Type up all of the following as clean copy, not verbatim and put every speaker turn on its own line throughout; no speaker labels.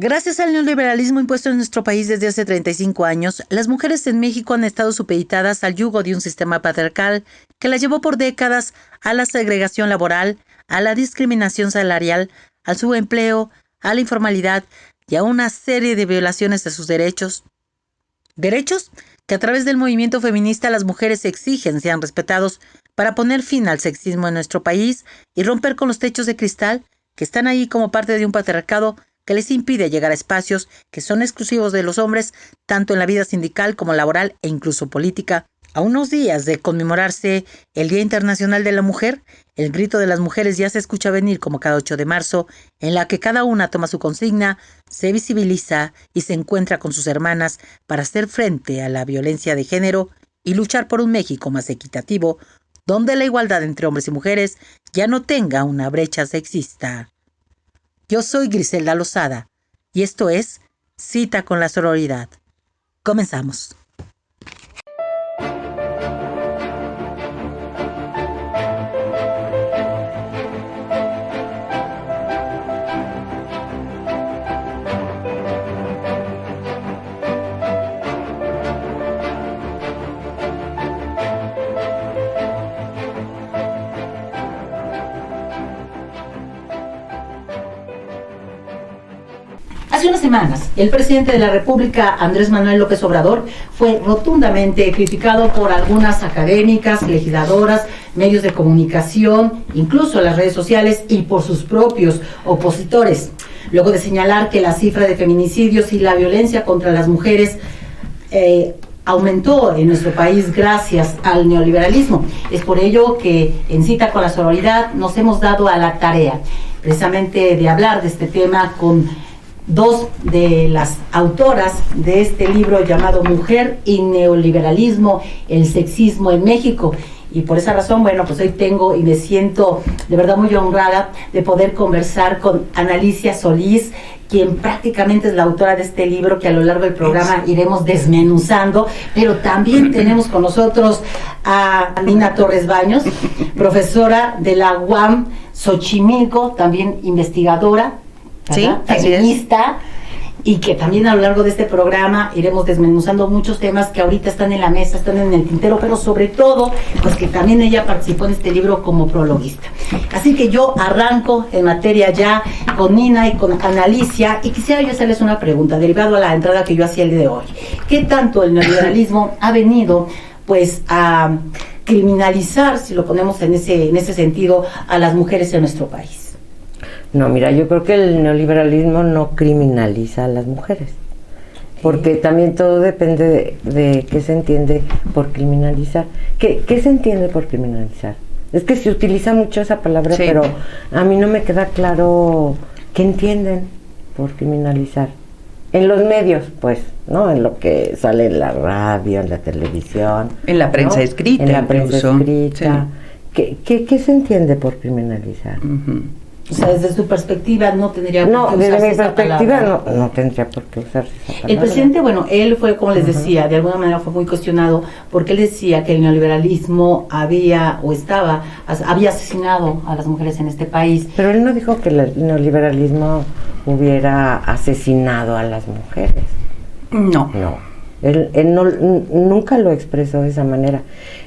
Gracias al neoliberalismo impuesto en nuestro país desde hace 35 años, las mujeres en México han estado supeditadas al yugo de un sistema patriarcal que las llevó por décadas a la segregación laboral, a la discriminación salarial, al subempleo, a la informalidad y a una serie de violaciones de sus derechos. Derechos que a través del movimiento feminista las mujeres exigen sean respetados para poner fin al sexismo en nuestro país y romper con los techos de cristal que están ahí como parte de un patriarcado que les impide llegar a espacios que son exclusivos de los hombres, tanto en la vida sindical como laboral e incluso política. A unos días de conmemorarse el Día Internacional de la Mujer, el grito de las mujeres ya se escucha venir como cada 8 de marzo, en la que cada una toma su consigna, se visibiliza y se encuentra con sus hermanas para hacer frente a la violencia de género y luchar por un México más equitativo, donde la igualdad entre hombres y mujeres ya no tenga una brecha sexista. Yo soy Griselda Lozada y esto es Cita con la Sororidad. Comenzamos. Hace unas semanas, el presidente de la República, Andrés Manuel López Obrador, fue rotundamente criticado por algunas académicas, legisladoras, medios de comunicación, incluso las redes sociales y por sus propios opositores, luego de señalar que la cifra de feminicidios y la violencia contra las mujeres aumentó en nuestro país gracias al neoliberalismo. Es por ello que en Cita con la Sororidad nos hemos dado a la tarea precisamente de hablar de este tema con dos de las autoras de este libro llamado Mujer y Neoliberalismo, el sexismo en México. Y por esa razón, bueno, pues hoy tengo y me siento de verdad muy honrada de poder conversar con Ana Alicia Solís, quien prácticamente es la autora de este libro que a lo largo del programa iremos desmenuzando, pero también tenemos con nosotros a Nina Torres Baños, profesora de la UAM Xochimilco, también investigadora, sí, feminista, y que también a lo largo de este programa iremos desmenuzando muchos temas que ahorita están en la mesa, están en el tintero, pero sobre todo, pues que también ella participó en este libro como prologuista. Así que yo arranco en materia ya con Nina y con Ana Alicia, y quisiera yo hacerles una pregunta, derivado a la entrada que yo hacía el día de hoy. ¿Qué tanto el neoliberalismo ha venido, pues, a criminalizar, si lo ponemos en ese sentido, a las mujeres en nuestro país?
No, mira, yo creo que el neoliberalismo no criminaliza a las mujeres, porque también todo depende de qué se entiende por criminalizar. ¿Qué se entiende por criminalizar? Es que se utiliza mucho esa palabra, sí, pero a mí no me queda claro qué entienden por criminalizar. En los medios, pues, ¿no? En lo que sale en la radio, en la televisión.
En la prensa, ¿no? Escrita.
En la prensa escrita.
Sí.
¿Qué se entiende por criminalizar?
Uh-huh.
O sea, desde su perspectiva no tendría por qué usarse
desde mi
esa
perspectiva
palabra.
no tendría por qué usarse esa palabra.
El presidente, bueno, él fue, como les decía, de alguna manera fue muy cuestionado porque él decía que el neoliberalismo había asesinado a las mujeres en este país.
Pero él no dijo que el neoliberalismo hubiera asesinado a las mujeres.
No.
No. Él no, nunca lo expresó de esa manera.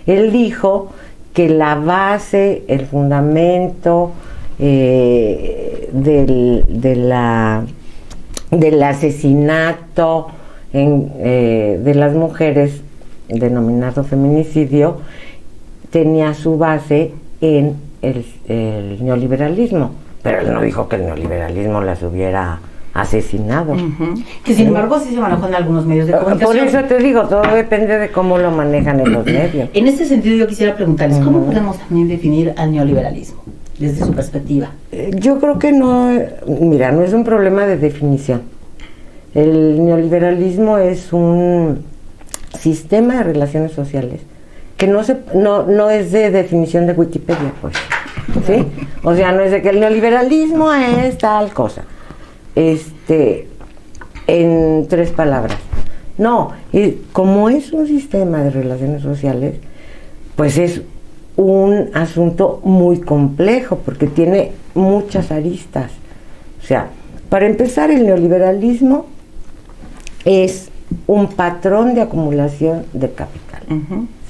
Él dijo que la base, el fundamento del asesinato de las mujeres, denominado feminicidio, tenía su base en el neoliberalismo, pero él no dijo que el neoliberalismo las hubiera asesinado.
Uh-huh. Que sin embargo sí se manejó en algunos medios de comunicación.
Por eso te digo, todo depende de cómo lo manejan en los medios.
En ese sentido yo quisiera preguntarles, ¿cómo podemos también definir al neoliberalismo desde su perspectiva?
Yo creo que no, mira, no es un problema de definición. El neoliberalismo es un sistema de relaciones sociales que no es de definición de Wikipedia, pues, ¿sí? O sea, no es de que el neoliberalismo es tal cosa. En 3 palabras. No, como es un sistema de relaciones sociales, pues es un asunto muy complejo porque tiene muchas aristas. O sea, Para empezar, el neoliberalismo es un patrón de acumulación de capital,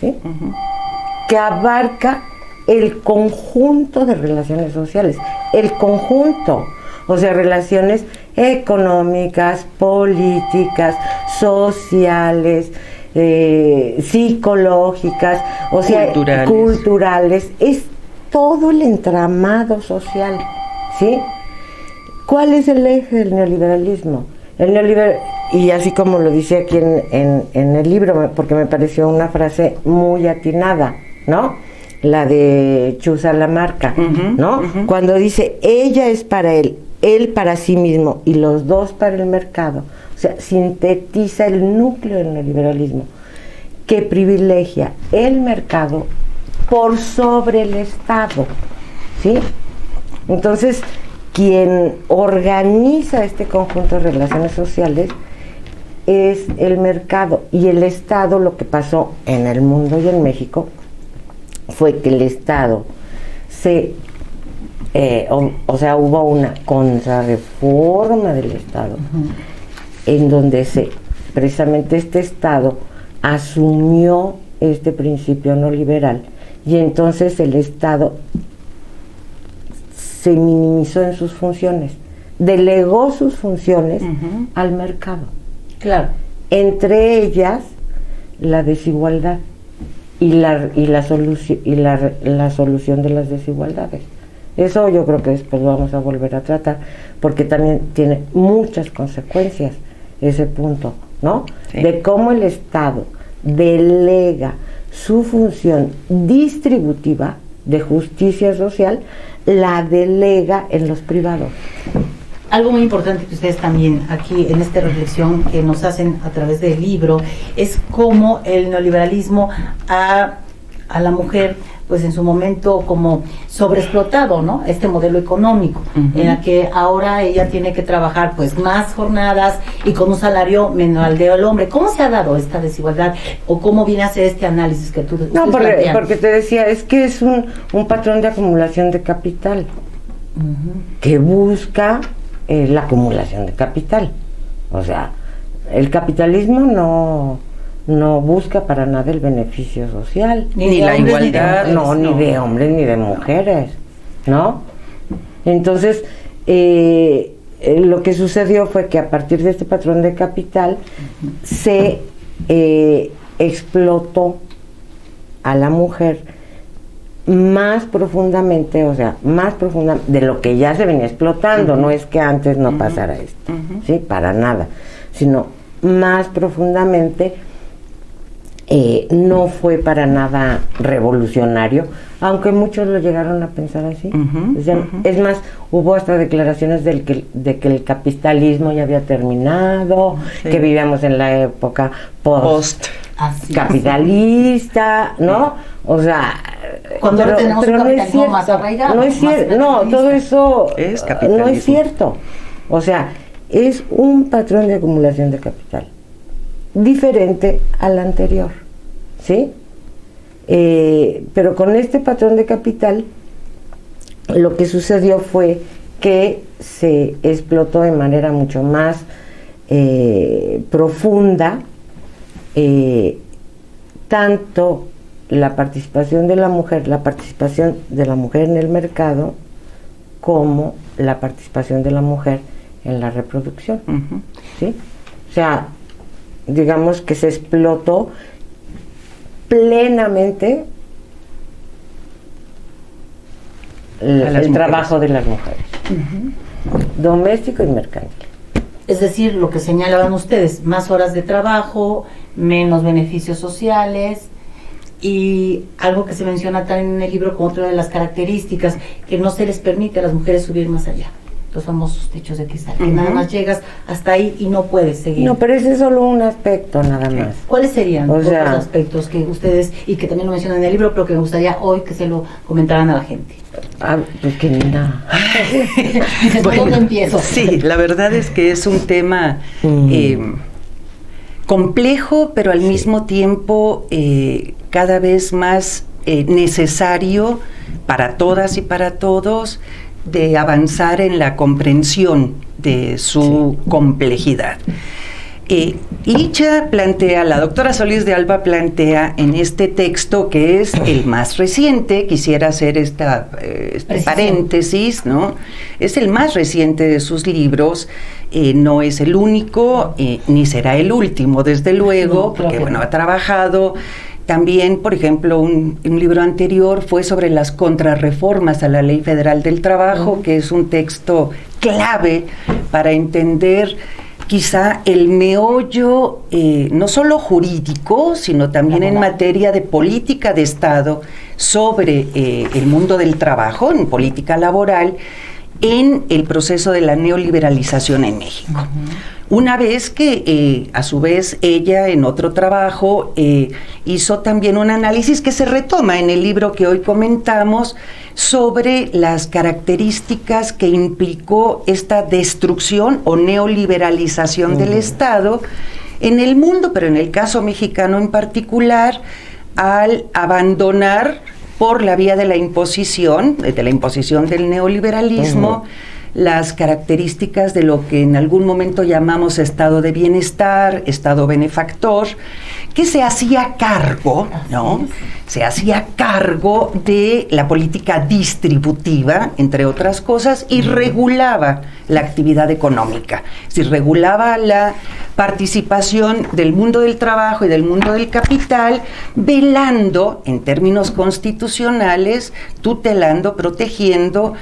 ¿sí? Que abarca el conjunto de relaciones sociales, el conjunto, o sea, relaciones económicas, políticas, sociales, psicológicas, o sea, culturales, es todo el entramado social, ¿sí? ¿Cuál es el eje del neoliberalismo? Y así como lo dice aquí en el libro, porque me pareció una frase muy atinada, ¿no? La de Chuza Lamarca, ¿no? Cuando dice, ella es para él para sí mismo y los dos para el mercado. O sea, sintetiza el núcleo del neoliberalismo, que privilegia el mercado por sobre el Estado, ¿sí? Entonces, quien organiza este conjunto de relaciones sociales es el mercado, y el Estado, lo que pasó en el mundo y en México fue que el Estado hubo una contrarreforma del Estado, en donde precisamente este Estado asumió este principio neoliberal, y entonces el Estado se minimizó en sus funciones, delegó sus funciones al mercado.
Claro.
Entre ellas, la desigualdad y la solución de las desigualdades. Eso yo creo que después vamos a volver a tratar, porque también tiene muchas consecuencias ese punto, ¿no? Sí. De cómo el Estado delega su función distributiva de justicia social, la delega en los privados.
Algo muy importante que ustedes también aquí en esta reflexión que nos hacen a través del libro es cómo el neoliberalismo a la mujer, pues en su momento como sobreexplotado, ¿no? Este modelo económico, en la que ahora ella tiene que trabajar pues más jornadas y con un salario menor al del hombre. ¿Cómo se ha dado esta desigualdad o cómo viene a ser este análisis que tú
No, porque te decía, es que es un patrón de acumulación de capital que busca la acumulación de capital. O sea, el capitalismo no busca para nada el beneficio social,
ni la igualdad,
ni de hombres ni de mujeres, ¿no? Entonces, lo que sucedió fue que a partir de este patrón de capital se explotó a la mujer más profundamente, o sea, más profunda de lo que ya se venía explotando. No es que antes no pasara esto, ¿sí? Para nada, sino más profundamente. No fue para nada revolucionario, aunque muchos lo llegaron a pensar así. O sea, es más, hubo hasta declaraciones de que el capitalismo ya había terminado, que vivíamos en la época post-capitalista, ¿no? O sea,
cuando tenemos un capitalismo más arraigado.
No es cierto, todo eso no es cierto. O sea, es un patrón de acumulación de capital diferente al anterior, ¿sí? Pero con este patrón de capital lo que sucedió fue que se explotó de manera mucho más profunda tanto la participación de la mujer en el mercado, como la participación de la mujer en la reproducción, ¿sí? O sea, digamos que se explotó plenamente el trabajo de las mujeres, doméstico y mercantil.
Es decir, lo que señalaban ustedes, más horas de trabajo, menos beneficios sociales, y algo que se menciona también en el libro como otra de las características, que no se les permite a las mujeres subir más allá. Los famosos techos de cristal, que nada más llegas hasta ahí y no puedes seguir.
No, pero ese es solo un aspecto nada más.
¿Cuáles serían otros aspectos que ustedes, y que también lo mencionan en el libro, pero que me gustaría hoy que se lo comentaran a la gente?
Pues que nada.
Dices, ¿por dónde empiezo?
Sí, la verdad es que es un tema complejo, pero al mismo tiempo cada vez más necesario para todas y para todos, de avanzar en la comprensión de su complejidad. Licha plantea, la doctora Solís de Alba plantea en este texto, que es el más reciente, quisiera hacer este paréntesis, ¿no? Es el más reciente de sus libros, no es el único, ni será el último, desde luego, porque bueno, ha trabajado también, por ejemplo, un libro anterior fue sobre las contrarreformas a la Ley Federal del Trabajo, que es un texto clave para entender quizá el meollo, no solo jurídico, sino también en materia de política de Estado sobre el mundo del trabajo, en política laboral, en el proceso de la neoliberalización en México. Una vez que, a su vez, ella en otro trabajo hizo también un análisis que se retoma en el libro que hoy comentamos sobre las características que implicó esta destrucción o neoliberalización del Estado en el mundo, pero en el caso mexicano en particular, al abandonar por la vía de la imposición del neoliberalismo, las características de lo que en algún momento llamamos estado de bienestar, estado benefactor, que se hacía cargo, ¿no? Se hacía cargo de la política distributiva, entre otras cosas, y regulaba la actividad económica. Es decir, regulaba la participación del mundo del trabajo y del mundo del capital, velando, en términos constitucionales, tutelando, protegiendo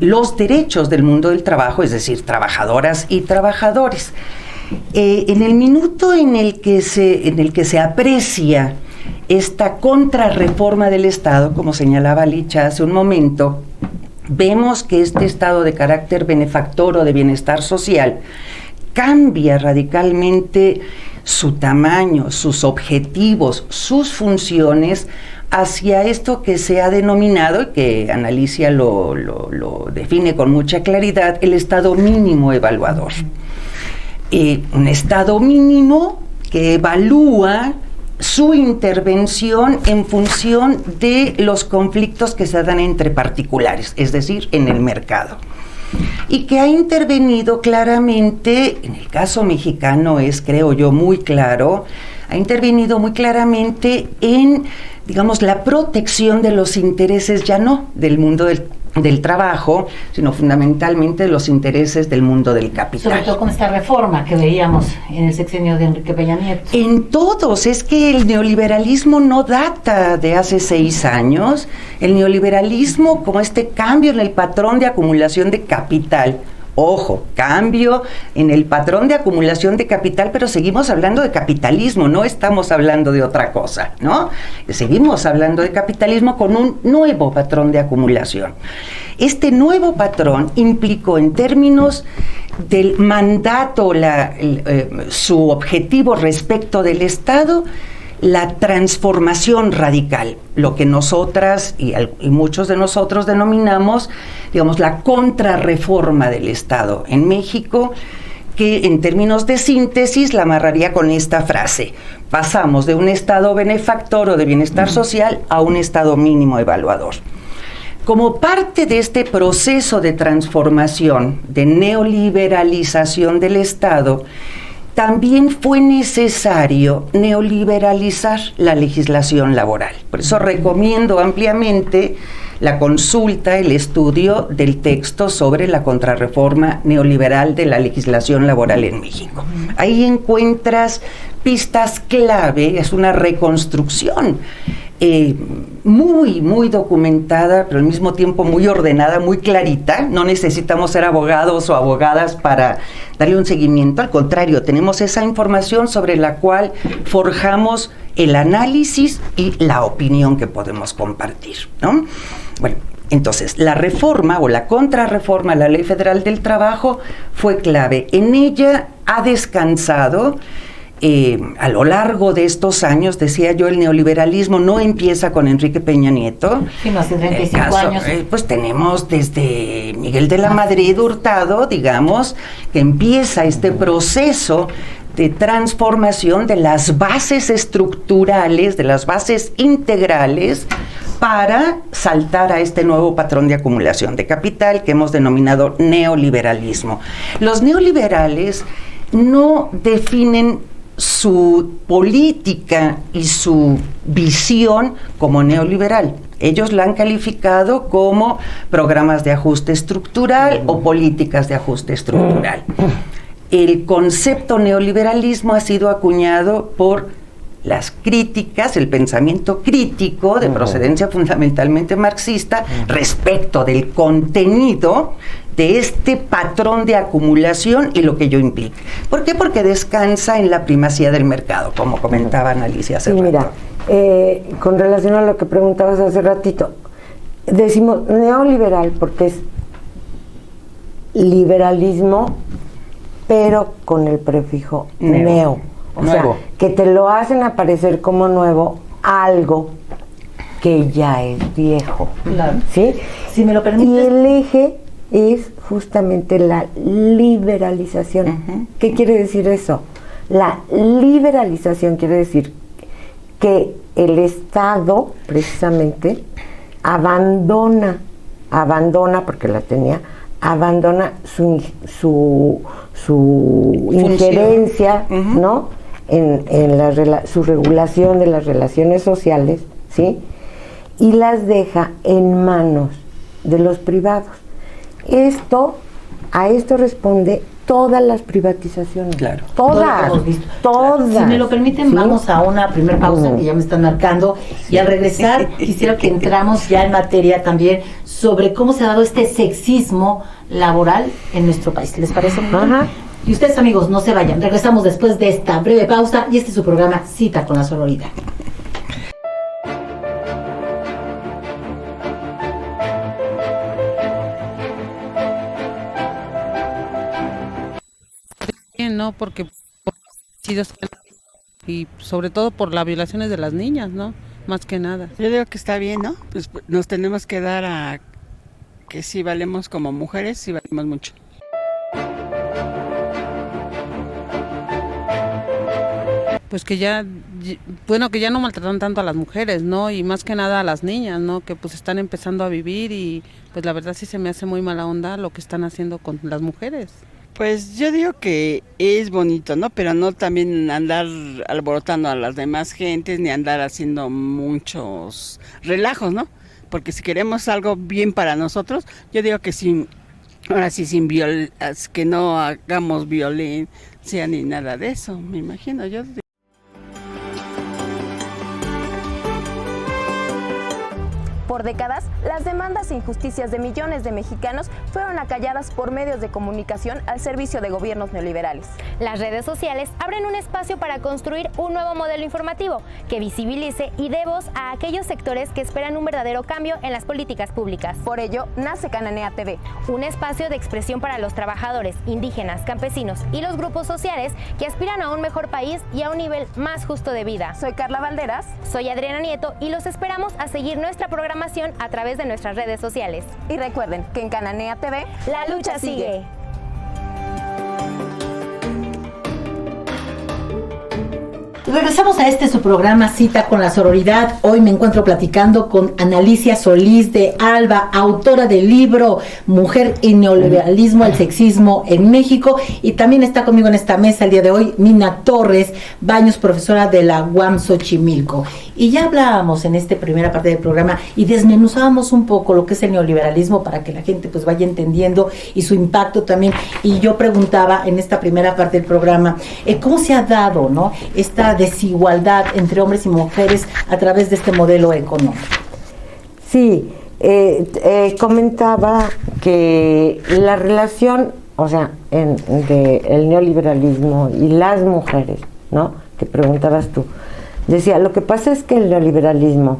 los derechos del mundo del trabajo, es decir, trabajadoras y trabajadores. En el minuto en el que se aprecia esta contrarreforma del Estado, como señalaba Licha hace un momento, vemos que este Estado de carácter benefactor o de bienestar social cambia radicalmente su tamaño, sus objetivos, sus funciones, hacia esto que se ha denominado, y que Ana-Licia lo define con mucha claridad, el estado mínimo evaluador. Un estado mínimo que evalúa su intervención en función de los conflictos que se dan entre particulares, es decir, en el mercado. Y que ha intervenido claramente, en el caso mexicano es, creo yo, muy claro, ha intervenido muy claramente en, digamos, la protección de los intereses ya no del mundo del trabajo, sino fundamentalmente de los intereses del mundo del capital.
Sobre todo con esta reforma que veíamos en el sexenio de Enrique Peña Nieto.
En todos, es que el neoliberalismo no data de hace 6 años. El neoliberalismo, como este cambio en el patrón de acumulación de capital, ojo, cambio en el patrón de acumulación de capital, pero seguimos hablando de capitalismo, no estamos hablando de otra cosa, ¿no? Seguimos hablando de capitalismo con un nuevo patrón de acumulación. Este nuevo patrón implicó en términos del mandato, su objetivo respecto del Estado, la transformación radical, lo que nosotras y muchos de nosotros denominamos, digamos, la contrarreforma del Estado en México, que en términos de síntesis la amarraría con esta frase: pasamos de un Estado benefactor o de bienestar social a un Estado mínimo evaluador. Como parte de este proceso de transformación, de neoliberalización del Estado, también fue necesario neoliberalizar la legislación laboral. Por eso recomiendo ampliamente la consulta, el estudio del texto sobre la contrarreforma neoliberal de la legislación laboral en México. Ahí encuentras pistas clave, es una reconstrucción muy documentada, pero al mismo tiempo muy ordenada, muy clarita. No necesitamos ser abogados o abogadas para darle un seguimiento, al contrario, tenemos esa información sobre la cual forjamos el análisis y la opinión que podemos compartir, ¿no? Bueno, entonces, la reforma o la contrarreforma a la Ley Federal del Trabajo fue clave. En ella ha descansado, a lo largo de estos años, decía yo, el neoliberalismo no empieza con Enrique Peña Nieto.
Sí, más de 35 años.
Pues tenemos desde Miguel de la Madrid Hurtado, digamos, que empieza este proceso de transformación de las bases estructurales, de las bases integrales, para saltar a este nuevo patrón de acumulación de capital que hemos denominado neoliberalismo. Los neoliberales no definen su política y su visión como neoliberal. Ellos la han calificado como programas de ajuste estructural o políticas de ajuste estructural. El concepto neoliberalismo ha sido acuñado por las críticas, el pensamiento crítico de procedencia fundamentalmente marxista respecto del contenido de este patrón de acumulación y lo que ello implica. ¿Por qué? Porque descansa en la primacía del mercado, como comentaba Alicia hace rato.
Mira, con relación a lo que preguntabas hace ratito, decimos neoliberal porque es liberalismo, pero con el prefijo neo. O
nuevo.
sea, que te lo hacen aparecer como nuevo algo que ya es viejo.
Claro.
¿Sí?
Si me lo permites.
Y el eje es justamente la liberalización. ¿Qué quiere decir eso? La liberalización quiere decir que el Estado, precisamente, abandona porque la tenía, abandona su injerencia, ¿no? En su regulación de las relaciones sociales, ¿sí? Y las deja en manos de los privados. A esto responde todas las privatizaciones.
Claro.
Todas. Todas.
Si me lo permiten,
¿sí?
vamos a una primera pausa que ya me están marcando. Y al regresar, quisiera que entramos ya en materia también sobre cómo se ha dado este sexismo laboral en nuestro país. ¿Les parece muy bien?
Ajá.
Y ustedes, amigos, no se vayan. Regresamos después de esta breve pausa y este es su programa Cita con la Sororidad.
¿No? Porque y sobre todo por las violaciones de las niñas, ¿no? Más que nada.
Yo digo que está bien, ¿no? Pues nos tenemos que dar a que sí valemos como mujeres, sí valemos mucho.
Pues que ya, bueno, que ya no maltratan tanto a las mujeres, ¿no? Y más que nada a las niñas, ¿no? Que pues están empezando a vivir y pues la verdad sí se me hace muy mala onda lo que están haciendo con las mujeres.
Pues yo digo que es bonito, ¿no? Pero no también andar alborotando a las demás gentes ni andar haciendo muchos relajos, ¿no? Porque si queremos algo bien para nosotros, yo digo que ahora sí que no hagamos violencia ni nada de eso, me imagino yo.
Por décadas, las demandas e injusticias de millones de mexicanos fueron acalladas por medios de comunicación al servicio de gobiernos neoliberales.
Las redes sociales abren un espacio para construir un nuevo modelo informativo que visibilice y dé voz a aquellos sectores que esperan un verdadero cambio en las políticas públicas.
Por ello, nace Cananea TV,
un espacio de expresión para los trabajadores, indígenas, campesinos y los grupos sociales que aspiran a un mejor país y a un nivel más justo de vida.
Soy Carla Valderas.
Soy Adriana Nieto y los esperamos a seguir nuestra programación a través de nuestras redes sociales.
Y recuerden que en Cananea TV,
la lucha sigue.
Regresamos a su programa Cita con la Sororidad. Hoy me encuentro platicando con Alicia Solís de Alba, autora del libro Mujer y Neoliberalismo, el sexismo en México, y también está conmigo en esta mesa el día de hoy Mina Torres Baños, profesora de la UAM Xochimilco. Y ya hablábamos en esta primera parte del programa y desmenuzábamos un poco lo que es el neoliberalismo para que la gente pues vaya entendiendo y su impacto también. Y yo preguntaba en esta primera parte del programa, ¿cómo se ha dado, ¿no?, esta desigualdad entre hombres y mujeres a través de este modelo económico?
Sí, comentaba que la relación, o sea, de el neoliberalismo y las mujeres, ¿no?, que preguntabas tú, decía, lo que pasa es que el neoliberalismo,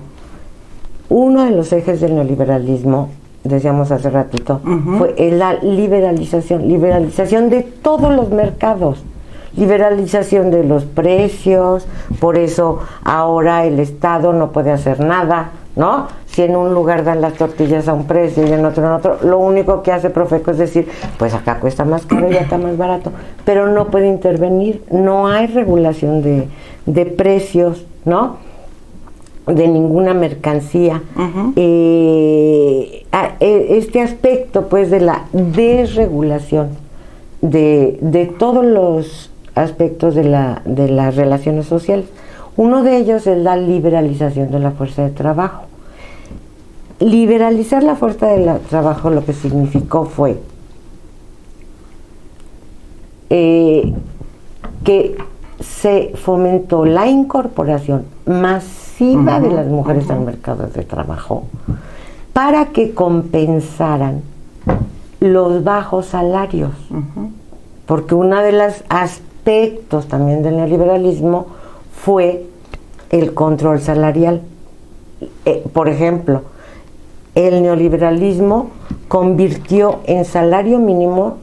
uno de los ejes del neoliberalismo, decíamos hace ratito, fue la liberalización de todos los mercados. Liberalización de los precios, por eso ahora el Estado no puede hacer nada, ¿no? Si en un lugar dan las tortillas a un precio y en otro, lo único que hace Profeco es decir, pues acá cuesta más caro y acá más barato, pero no puede intervenir, no hay regulación de precios, ¿no? de ninguna mercancía. Este aspecto pues de la desregulación de todos los aspectos de las relaciones sociales. Uno de ellos es la liberalización de la fuerza de trabajo. Liberalizar la fuerza de trabajo lo que significó fue que se fomentó la incorporación masiva de las mujeres al mercado de trabajo para que compensaran los bajos salarios. Porque uno de los aspectos también del neoliberalismo fue el control salarial. Por ejemplo, el neoliberalismo convirtió en salario mínimo,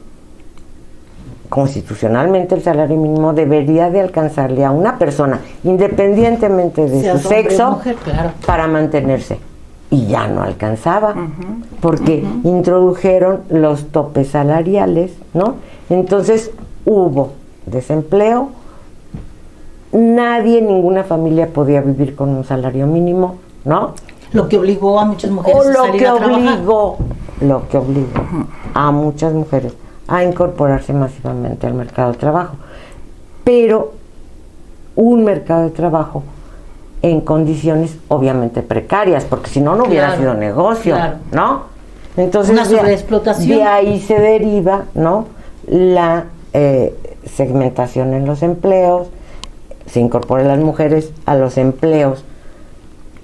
constitucionalmente el salario mínimo debería de alcanzarle a una persona, independientemente de su sexo, mujer, claro, para mantenerse. Y ya no alcanzaba, porque introdujeron los topes salariales, ¿no? Entonces hubo desempleo, ninguna familia podía vivir con un salario mínimo, ¿no?
Lo que obligó a muchas mujeres a salir a trabajar.
Lo que obligó a muchas mujeres a incorporarse masivamente al mercado de trabajo. Pero un mercado de trabajo en condiciones obviamente precarias, porque si no, no hubiera sido negocio, ¿no? Entonces, una sobreexplotación. De ahí se deriva, ¿no?, la segmentación en los empleos, se incorporan las mujeres a los empleos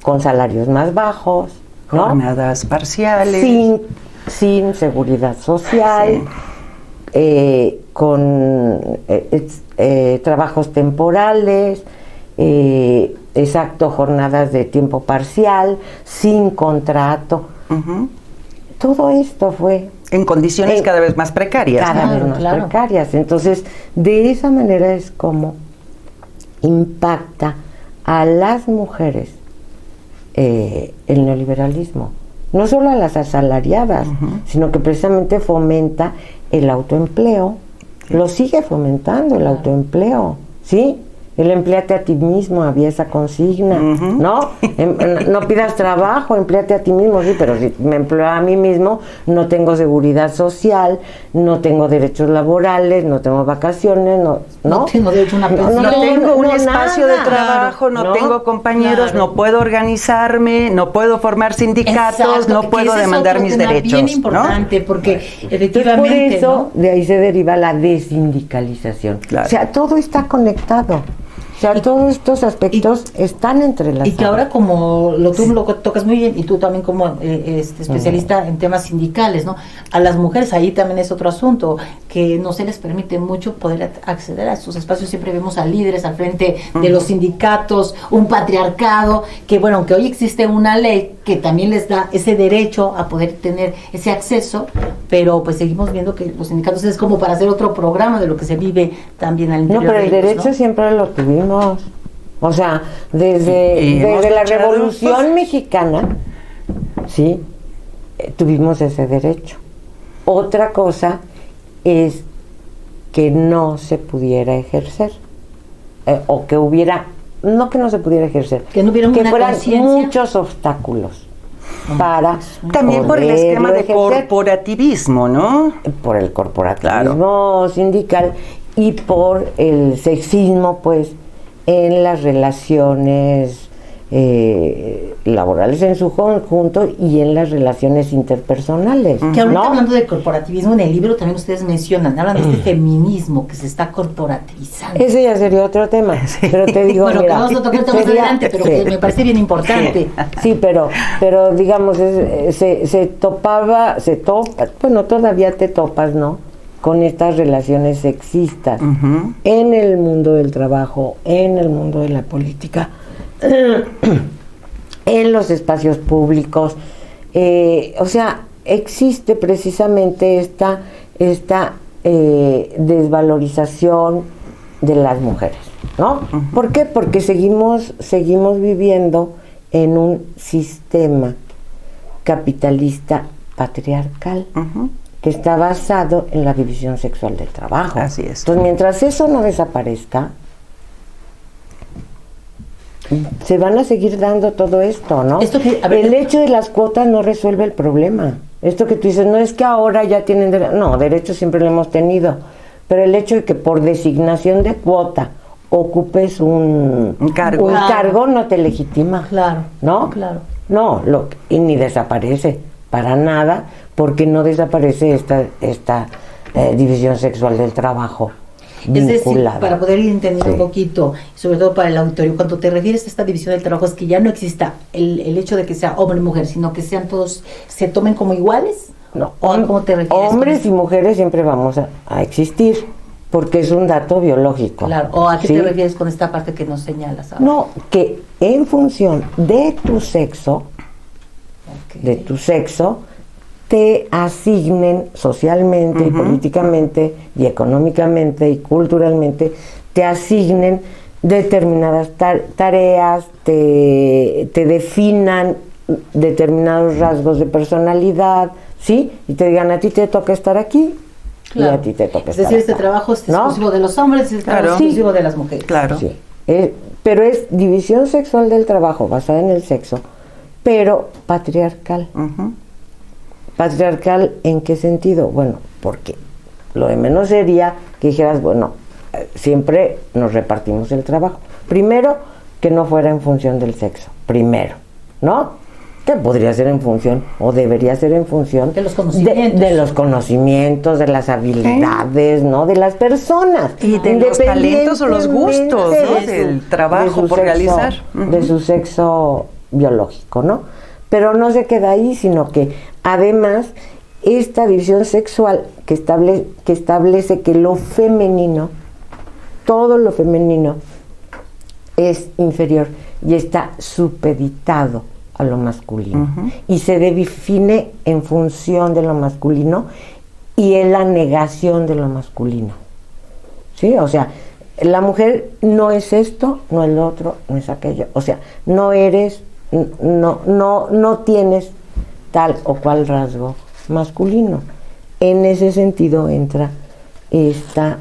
con salarios más bajos, ¿no?,
jornadas parciales,
sin seguridad social, con trabajos temporales, jornadas de tiempo parcial, sin contrato. Todo esto fue
en condiciones cada vez más precarias.
Cada vez más precarias. Entonces, de esa manera es como impacta a las mujeres el neoliberalismo. No solo a las asalariadas, sino que precisamente fomenta el autoempleo. Lo sigue fomentando el autoempleo, ¿sí? El empléate a ti mismo, había esa consigna, ¿no? No pidas trabajo, empléate a ti mismo, sí, pero si me empleo a mí mismo, no tengo seguridad social, no tengo derechos laborales, no tengo vacaciones, no
tengo derecho a una pensión.
No tengo un espacio de trabajo, no tengo compañeros, no puedo organizarme, no puedo formar sindicatos, no puedo demandar mis derechos.
Es bien importante, porque efectivamente...
Por eso, de ahí se deriva la desindicalización. Claro. O sea, todo está conectado. O sea, todos estos aspectos están entrelazados.
Y que ahora, como tú lo tocas muy bien, y tú también como especialista en temas sindicales, ¿no? A las mujeres ahí también es otro asunto, que no se les permite mucho poder acceder a estos espacios. Siempre vemos a líderes al frente de los sindicatos, un patriarcado, que bueno, aunque hoy existe una ley que también les da ese derecho a poder tener ese acceso, pero pues seguimos viendo que los sindicatos es como para hacer otro programa de lo que se vive también al interior.
No, pero el derecho siempre lo tuvimos. O sea, desde la Revolución Mexicana, sí, tuvimos ese derecho. Otra cosa es que no se pudiera ejercer, o que hubiera, no que no se pudiera ejercer,
que no hubiera una
fueran muchos obstáculos para
también por el esquema de corporativismo, ¿no?
Por el corporativismo sindical y por el sexismo, pues, en las relaciones laborales en su conjunto y en las relaciones interpersonales.
Que ahorita, hablando de corporativismo, en el libro también ustedes hablan de este feminismo que se está corporativizando.
Ese ya sería otro tema, pero te digo,
bueno, mira, vamos a tocar más adelante, pero que me parece bien importante.
Sí, pero digamos, se topa, bueno, todavía te topas, ¿no?, con estas relaciones sexistas en el mundo del trabajo, en el mundo de la política, en los espacios públicos. O sea, existe precisamente esta desvalorización de las mujeres, ¿no? ¿Por qué? Porque seguimos viviendo en un sistema capitalista patriarcal. Que está basado en la división sexual del trabajo.
Así es.
Entonces, mientras eso no desaparezca, se van a seguir dando todo esto, ¿no? El hecho de las cuotas no resuelve el problema. Esto que tú dices, no es que ahora ya tienen derechos siempre lo hemos tenido, pero el hecho de que por designación de cuota ocupes un cargo no te legitima.
Claro.
¿No?
Claro.
No, y ni desaparece para nada, porque no desaparece esta división sexual del trabajo.
Es decir,
vinculada.
para poder ir entendiendo un poquito, sobre todo para el auditorio, cuando te refieres a esta división del trabajo, es que ya no exista el hecho de que sea hombre y mujer, sino que sean todos, se tomen como iguales.
No,
¿Cómo te refieres?
Hombres y mujeres siempre vamos a existir, porque es un dato biológico.
Claro, ¿o a qué te refieres con esta parte que nos señalas ahora?
No, que en función de tu sexo, te asignen socialmente y políticamente y económicamente y culturalmente, te asignen determinadas tareas, te definan determinados rasgos de personalidad, ¿sí? Y te digan, a ti te toca estar aquí,
claro.
Y a ti te toca estar
Es decir, este
acá.
trabajo es exclusivo de los hombres, es exclusivo de las mujeres.
Claro.
Sí. Pero es división sexual del trabajo basada en el sexo, pero patriarcal. ¿Patriarcal en qué sentido? Bueno, porque lo de menos sería que dijeras, bueno, siempre nos repartimos el trabajo. Primero, que no fuera en función del sexo, primero, ¿no? Que podría ser en función, o debería ser en función
de los conocimientos,
de los conocimientos, de las habilidades, ¿no? De las personas.
Y de los talentos o los gustos, ¿no? Del trabajo por realizar.
De su sexo biológico, ¿no? Pero no se queda ahí, sino que además esta división sexual que establece que lo femenino, todo lo femenino es inferior y está supeditado a lo masculino, y se define en función de lo masculino y en la negación de lo masculino, ¿sí? O sea, la mujer no es esto, no es lo otro, no es aquello, o sea, no eres, no tienes tal o cual rasgo masculino. En ese sentido entra esta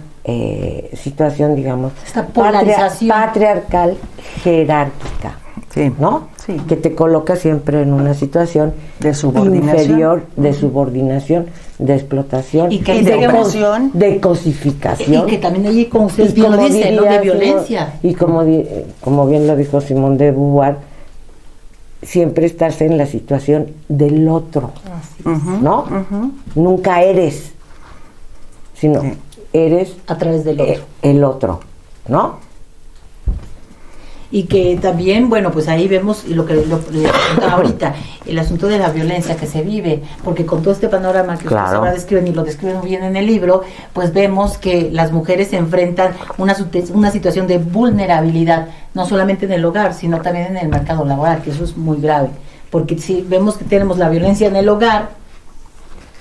situación, digamos,
esta polarización
patriarcal jerárquica,
sí,
¿no?
Sí.
Que te coloca siempre en una situación
de subordinación,
inferior, de subordinación, de explotación,
y que
de opresión,
de cosificación,
y que también allí, como usted bien lo dice, ¿no? De violencia.
Y como bien lo dijo Simone de Beauvoir, siempre estás en la situación del otro, ¿no? Nunca eres, sino eres
a través del otro.
El otro, ¿no?
Y que también, bueno, pues ahí vemos lo que le comentaba ahorita, el asunto de la violencia que se vive, porque con todo este panorama que ustedes ahora describen y lo describen muy bien en el libro, pues vemos que las mujeres se enfrentan una situación de vulnerabilidad, no solamente en el hogar, sino también en el mercado laboral, que eso es muy grave, porque si vemos que tenemos la violencia en el hogar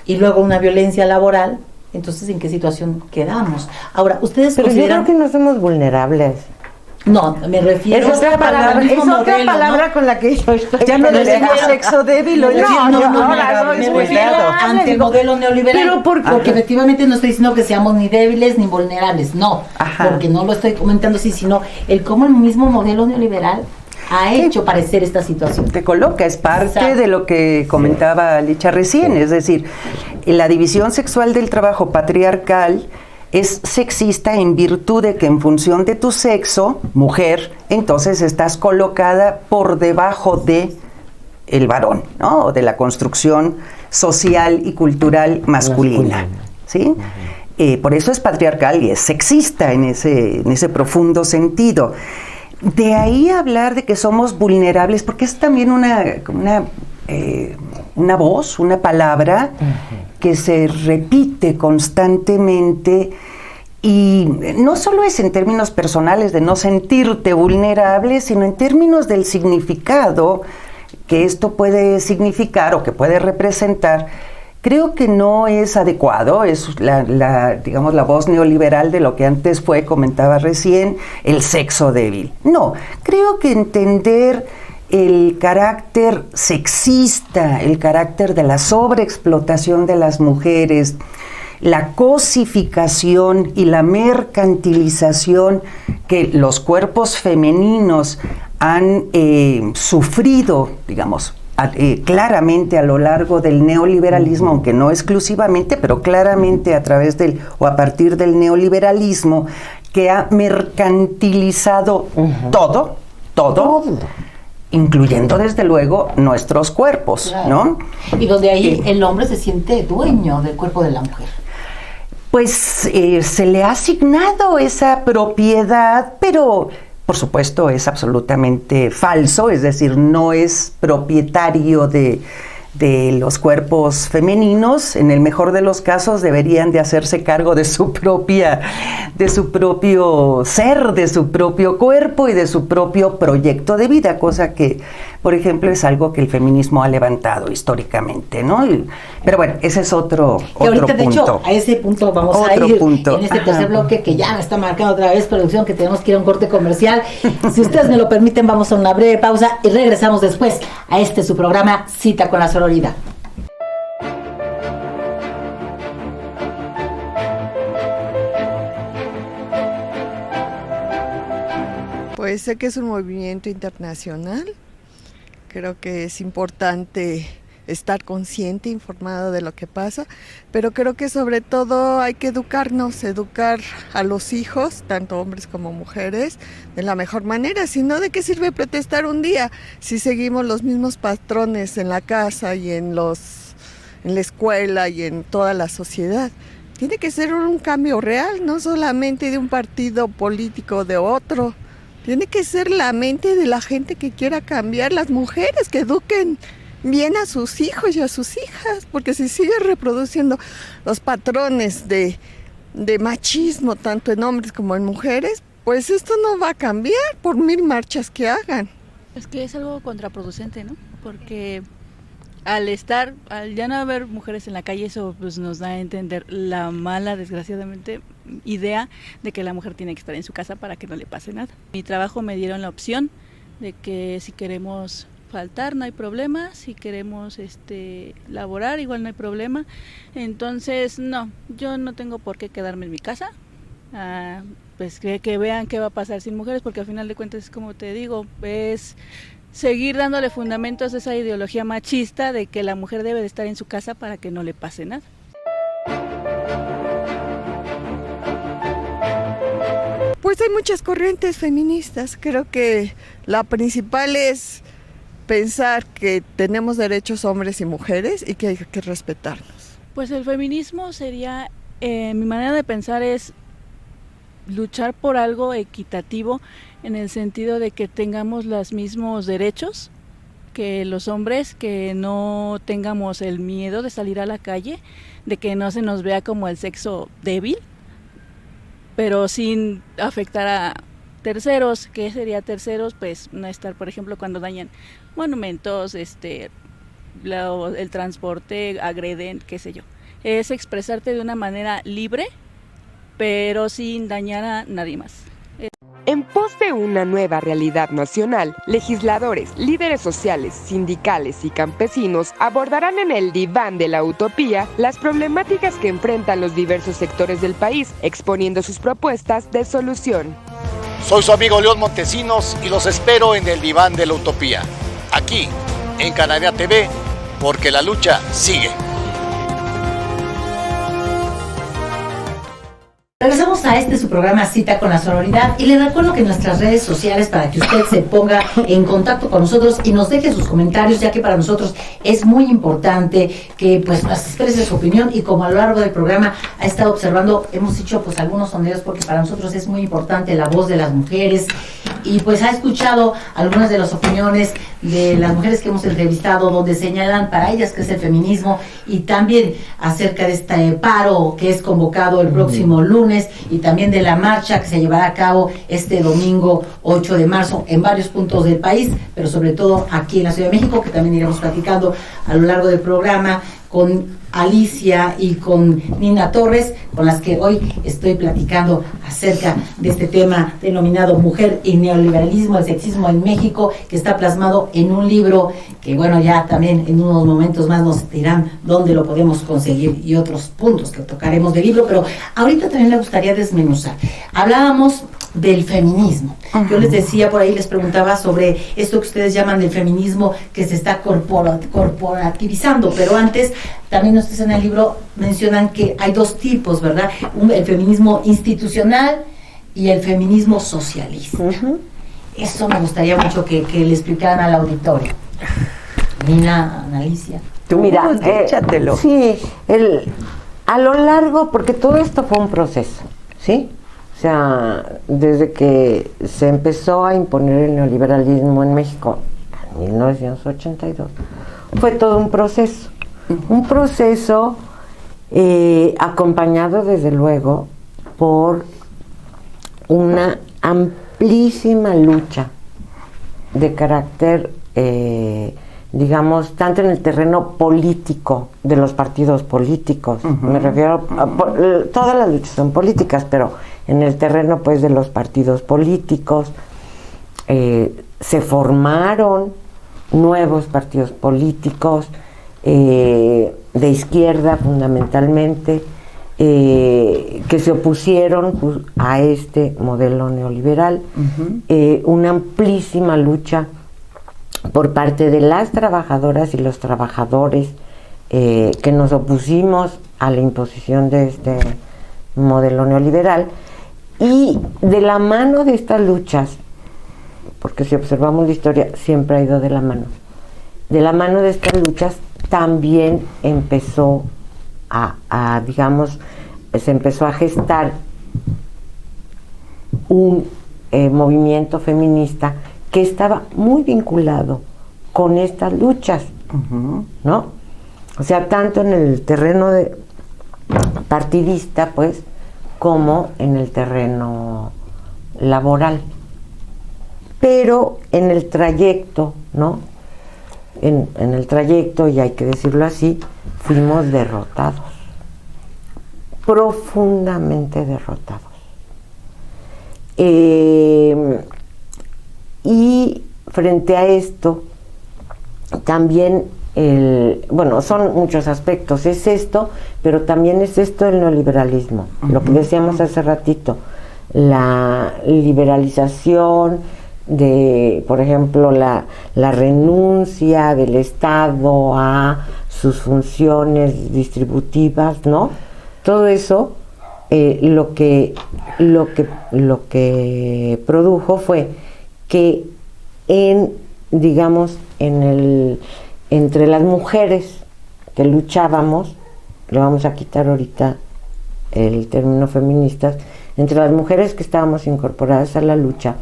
y luego una violencia laboral, entonces ¿en qué situación quedamos? Ahora, ustedes
Pero
consideran...
yo creo que no somos vulnerables.
No, me refiero
es otra palabra,
¿no?
con la que yo estoy.
Ya no decía sexo débil o
ante el modelo neoliberal. Pero porque efectivamente no estoy diciendo que seamos ni débiles ni vulnerables, no, porque no lo estoy comentando así, sino el cómo el mismo modelo neoliberal ha hecho parecer esta situación.
Te coloca, es parte de lo que comentaba Licha recién, es decir, la división sexual del trabajo patriarcal es sexista en virtud de que en función de tu sexo, mujer, entonces estás colocada por debajo de el varón, ¿no? O de la construcción social y cultural masculina. ¿Sí? Por eso es patriarcal y es sexista en ese profundo sentido. De ahí hablar de que somos vulnerables, porque es también una voz, una palabra que se repite constantemente, y no solo es en términos personales de no sentirte vulnerable, sino en términos del significado que esto puede significar o que puede representar. Creo que no es adecuado, es digamos, la voz neoliberal de lo que antes fue, comentaba recién, el sexo débil. No, creo que entender el carácter sexista, el carácter de la sobreexplotación de las mujeres, la cosificación y la mercantilización que los cuerpos femeninos han sufrido, digamos, claramente a lo largo del neoliberalismo, aunque no exclusivamente, pero claramente a través del o a partir del neoliberalismo, que ha mercantilizado todo, incluyendo desde luego nuestros cuerpos,
claro,
¿no?
Y donde ahí el hombre se siente dueño del cuerpo de la mujer.
Pues se le ha asignado esa propiedad, pero por supuesto es absolutamente falso, es decir, no es propietario de los cuerpos femeninos. En el mejor de los casos deberían de hacerse cargo de su propio ser, de su propio cuerpo y de su propio proyecto de vida, cosa que, por ejemplo, es algo que el feminismo ha levantado históricamente, ¿no? Pero bueno, ese es otro
ahorita,
punto.
De hecho, a ese punto vamos a ir en este tercer bloque, que ya me está marcando otra vez producción, que tenemos que ir a un corte comercial. Si ustedes me lo permiten, vamos a una breve pausa y regresamos después a su programa Cita con la Sororidad.
Pues sé que es un movimiento internacional. Creo que es importante estar consciente, informado de lo que pasa, pero creo que sobre todo hay que educarnos, educar a los hijos, tanto hombres como mujeres, de la mejor manera. Si no, ¿de qué sirve protestar un día si seguimos los mismos patrones en la casa y en la escuela y en toda la sociedad? Tiene que ser un cambio real, no solamente de un partido político o de otro. Tiene que ser la mente de la gente que quiera cambiar, las mujeres que eduquen bien a sus hijos y a sus hijas, porque si sigue reproduciendo los patrones de machismo, tanto en hombres como en mujeres, pues esto no va a cambiar por 1000 marchas que hagan.
Es que es algo contraproducente, ¿no? Porque al ya no haber mujeres en la calle, eso pues nos da a entender la mala, desgraciadamente, idea de que la mujer tiene que estar en su casa para que no le pase nada. Mi trabajo me dieron la opción de que si queremos faltar no hay problema, si queremos laborar igual no hay problema. Entonces no, yo no tengo por qué quedarme en mi casa, pues que vean qué va a pasar sin mujeres, porque al final de cuentas, como te digo, es seguir dándole fundamentos a esa ideología machista de que la mujer debe de estar en su casa para que no le pase nada.
Pues hay muchas corrientes feministas. Creo que la principal es pensar que tenemos derechos hombres y mujeres y que hay que respetarnos.
Pues el feminismo sería, mi manera de pensar es luchar por algo equitativo, en el sentido de que tengamos los mismos derechos que los hombres, que no tengamos el miedo de salir a la calle, de que no se nos vea como el sexo débil, pero sin afectar a terceros. ¿Qué sería terceros? Pues no estar, por ejemplo, cuando dañan monumentos, el transporte, agreden, qué sé yo. Es expresarte de una manera libre, pero sin dañar a nadie más.
En pos de una nueva realidad nacional, legisladores, líderes sociales, sindicales y campesinos abordarán en el Diván de la Utopía las problemáticas que enfrentan los diversos sectores del país, exponiendo sus propuestas de solución.
Soy su amigo León Montesinos y los espero en el Diván de la Utopía, aquí en Cananea TV, porque la lucha sigue.
Regresamos a su programa Cita con la Sororidad, y le recuerdo que en nuestras redes sociales, para que usted se ponga en contacto con nosotros y nos deje sus comentarios, ya que para nosotros es muy importante que pues nos exprese su opinión, y como a lo largo del programa ha estado observando, hemos hecho pues algunos sondeos porque para nosotros es muy importante la voz de las mujeres, y pues ha escuchado algunas de las opiniones de las mujeres que hemos entrevistado, donde señalan para ellas que es el feminismo, y también acerca de este paro que es convocado el próximo lunes, y también de la marcha que se llevará a cabo este domingo 8 de marzo en varios puntos del país, pero sobre todo aquí en la Ciudad de México, que también iremos platicando a lo largo del programa con Alicia y con Nina Torres, con las que hoy estoy platicando acerca de este tema denominado Mujer y Neoliberalismo, el sexismo en México, que está plasmado en un libro que, bueno, ya también en unos momentos más nos dirán dónde lo podemos conseguir y otros puntos que tocaremos del libro, pero ahorita también me gustaría desmenuzar. Hablábamos del feminismo. Yo les decía por ahí, les preguntaba sobre esto que ustedes llaman del feminismo que se está corporativizando, pero antes también ustedes en el libro mencionan que hay dos tipos, ¿verdad? El feminismo institucional y el feminismo socialista. Eso me gustaría mucho que le explicaran al auditorio. Nina, Alicia.
Mira,
échatelo.
Sí, a lo largo, porque todo esto fue un proceso, ¿sí? O sea, desde que se empezó a imponer el neoliberalismo en México en 1982, fue todo un proceso. Un proceso acompañado, desde luego, por una amplísima lucha de carácter, digamos, tanto en el terreno político de los partidos políticos, me refiero a todas las luchas son políticas, pero en el terreno pues de los partidos políticos se formaron nuevos partidos políticos de izquierda fundamentalmente, que se opusieron pues, a este modelo neoliberal, una amplísima lucha por parte de las trabajadoras y los trabajadores que nos opusimos a la imposición de este modelo neoliberal, y de la mano de estas luchas, porque si observamos la historia siempre ha ido de la mano de estas luchas también empezó digamos, se empezó a gestar un movimiento feminista que estaba muy vinculado con estas luchas, ¿no? O sea, tanto en el terreno partidista, pues, como en el terreno laboral. Pero en el trayecto, ¿no? En el trayecto, y hay que decirlo así, fuimos derrotados, profundamente derrotados. Y frente a esto, también, bueno, son muchos aspectos, es esto, pero también es esto el neoliberalismo, lo que decíamos hace ratito, la liberalización de, por ejemplo, la renuncia del Estado a sus funciones distributivas, ¿no? Todo eso lo que produjo fue que digamos, entre las mujeres que luchábamos, le vamos a quitar ahorita el término feministas, entre las mujeres que estábamos incorporadas a la lucha,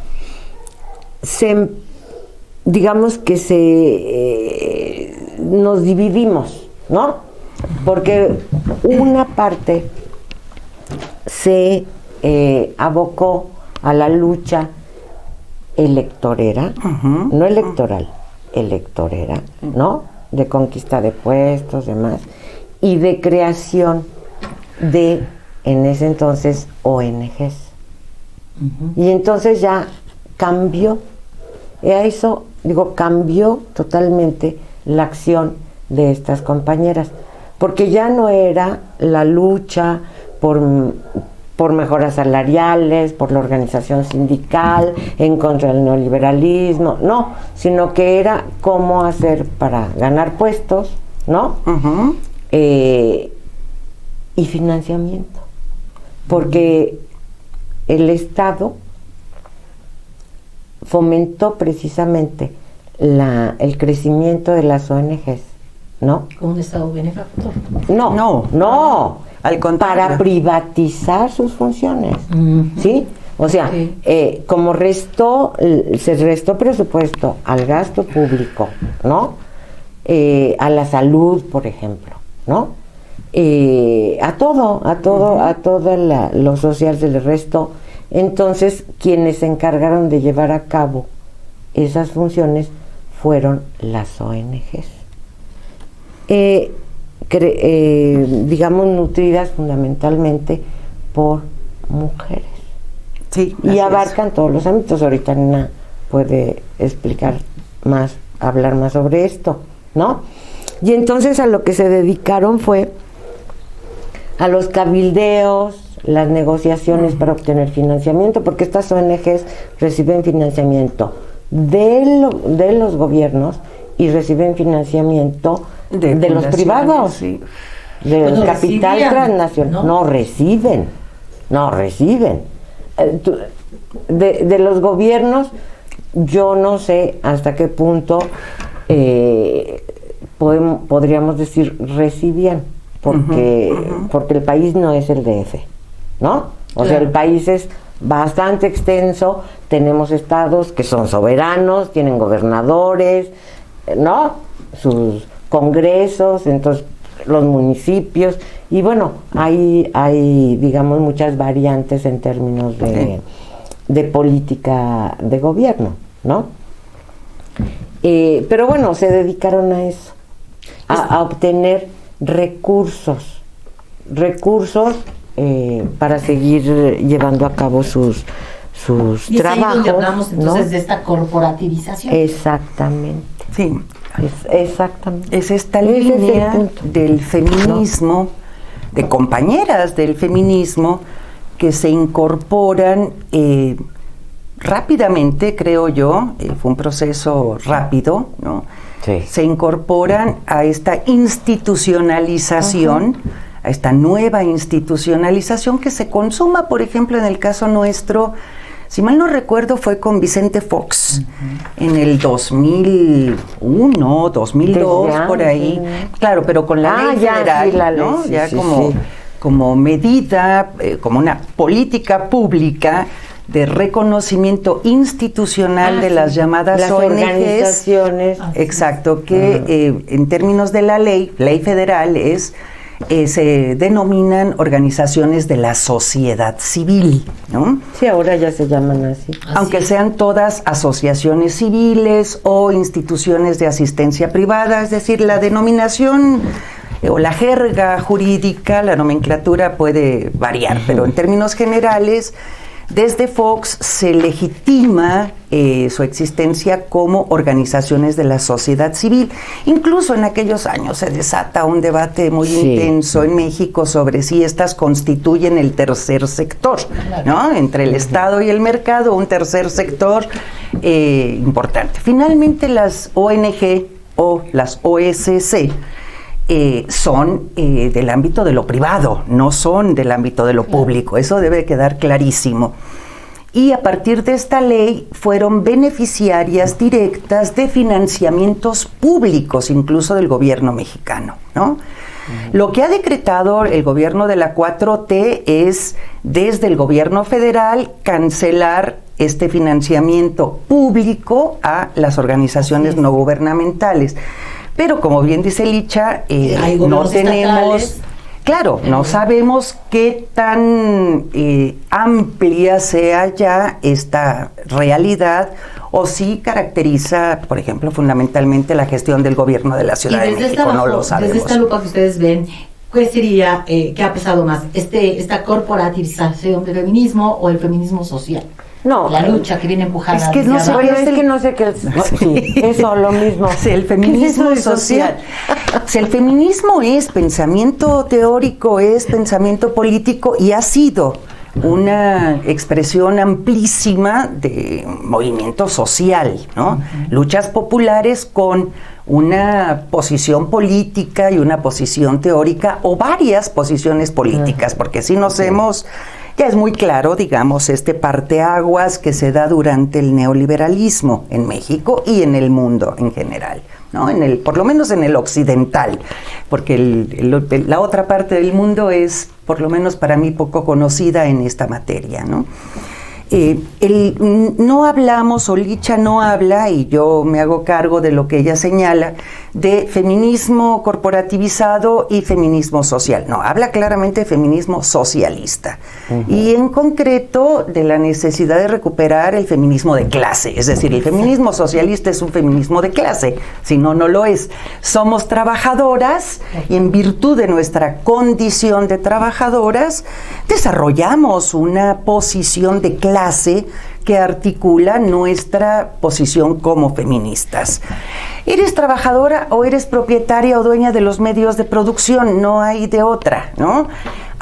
digamos que nos dividimos, ¿no? Porque una parte se abocó a la lucha electorera, no electoral, electorera, ¿no? De conquista de puestos, demás, y de creación de, en ese entonces, ONGs. Y entonces ya cambió, cambió totalmente la acción de estas compañeras, porque ya no era la lucha por mejoras salariales, por la organización sindical, en contra del neoliberalismo, no, sino que era cómo hacer para ganar puestos, ¿no? Y financiamiento, porque el Estado fomentó precisamente el crecimiento de las ONGs, ¿no?
Como un Estado benefactor.
No. Al contrario. Para privatizar sus funciones, ¿sí? O sea, como se restó presupuesto al gasto público, ¿no? A la salud, por ejemplo, ¿no? A todo lo social se le restó. Entonces, quienes se encargaron de llevar a cabo esas funciones fueron las ONGs. Digamos, nutridas fundamentalmente por mujeres.
Sí,
y abarcan todos los ámbitos. Ahorita Nina puede hablar más sobre esto, ¿no? Y entonces a lo que se dedicaron fue a los cabildeos, las negociaciones para obtener financiamiento, porque estas ONGs reciben financiamiento de los gobiernos y reciben financiamiento de los privados,
sí.
del capital transnacional. No reciben. De los gobiernos, yo no sé hasta qué punto podríamos decir recibían, porque el país no es el DF, ¿no? O sea, el país es bastante extenso, tenemos estados que son soberanos, tienen gobernadores, ¿no? Sus congresos, entonces los municipios, y bueno, hay digamos muchas variantes en términos de política de gobierno, ¿no? Pero bueno, se dedicaron a eso, a obtener recursos para seguir llevando a cabo sus
y
trabajos.
Es ahí donde hablamos entonces,
¿no?,
de esta corporativización.
Exactamente.
Sí.
Exactamente.
Es esta línea del feminismo, de compañeras del feminismo que se incorporan rápidamente, creo yo, fue un proceso rápido, ¿no?
Sí.
Se incorporan a esta institucionalización, a esta nueva institucionalización que se consuma, por ejemplo, en el caso nuestro, si mal no recuerdo, fue con Vicente Fox en el 2001, 2002, por ahí. Claro, pero con la ley federal,
sí, la ley,
¿no?
Sí,
ya
sí,
como medida, como una política pública de reconocimiento institucional de las llamadas
las
ONGs,
organizaciones.
Exacto, que en términos de la ley federal se denominan organizaciones de la sociedad civil, ¿no?
Sí, ahora ya se llaman así.
Aunque sean todas asociaciones civiles o instituciones de asistencia privada, es decir, la denominación o la jerga jurídica, la nomenclatura puede variar, pero en términos generales, desde Fox se legitima su existencia como organizaciones de la sociedad civil. Incluso en aquellos años se desata un debate muy intenso en México sobre si estas constituyen el tercer sector, ¿no? Entre el Estado y el mercado, un tercer sector importante. Finalmente las ONG o las OSC son del ámbito de lo privado, no son del ámbito de lo público, eso debe quedar clarísimo. Y a partir de esta ley fueron beneficiarias directas de financiamientos públicos, incluso del gobierno mexicano, ¿no? Lo que ha decretado el gobierno de la 4T es, desde el gobierno federal, cancelar este financiamiento público a las organizaciones no gubernamentales. Pero como bien dice Licha, no tenemos... Estatales. Claro, no sabemos qué tan amplia sea ya esta realidad o si caracteriza, por ejemplo, fundamentalmente la gestión del gobierno de la Ciudad de México, no lo sabemos.
Desde esta lupa que ustedes ven, ¿qué sería, qué ha pesado más, esta corporativización del feminismo o el feminismo social?
No,
la lucha que viene empujada.
Es que no sé, no sé qué es. Sí, eso, lo mismo.
Sí, el feminismo social. Si el feminismo es pensamiento teórico, es pensamiento político y ha sido una expresión amplísima de movimiento social, ¿no? Luchas populares con una posición política y una posición teórica o varias posiciones políticas, porque si nos hemos... Ya es muy claro, digamos, este parteaguas que se da durante el neoliberalismo en México y en el mundo en general, ¿no? Por lo menos en el occidental, porque la otra parte del mundo es, por lo menos para mí, poco conocida en esta materia, ¿no? No hablamos, o Licha no habla, y yo me hago cargo de lo que ella señala, de feminismo corporativizado y feminismo social. No, habla claramente de feminismo socialista. Y en concreto de la necesidad de recuperar el feminismo de clase. Es decir, el feminismo socialista es un feminismo de clase, si no, no lo es. Somos trabajadoras y en virtud de nuestra condición de trabajadoras desarrollamos una posición de clase que articula nuestra posición como feministas. Eres trabajadora o eres propietaria o dueña de los medios de producción, no hay de otra, ¿no?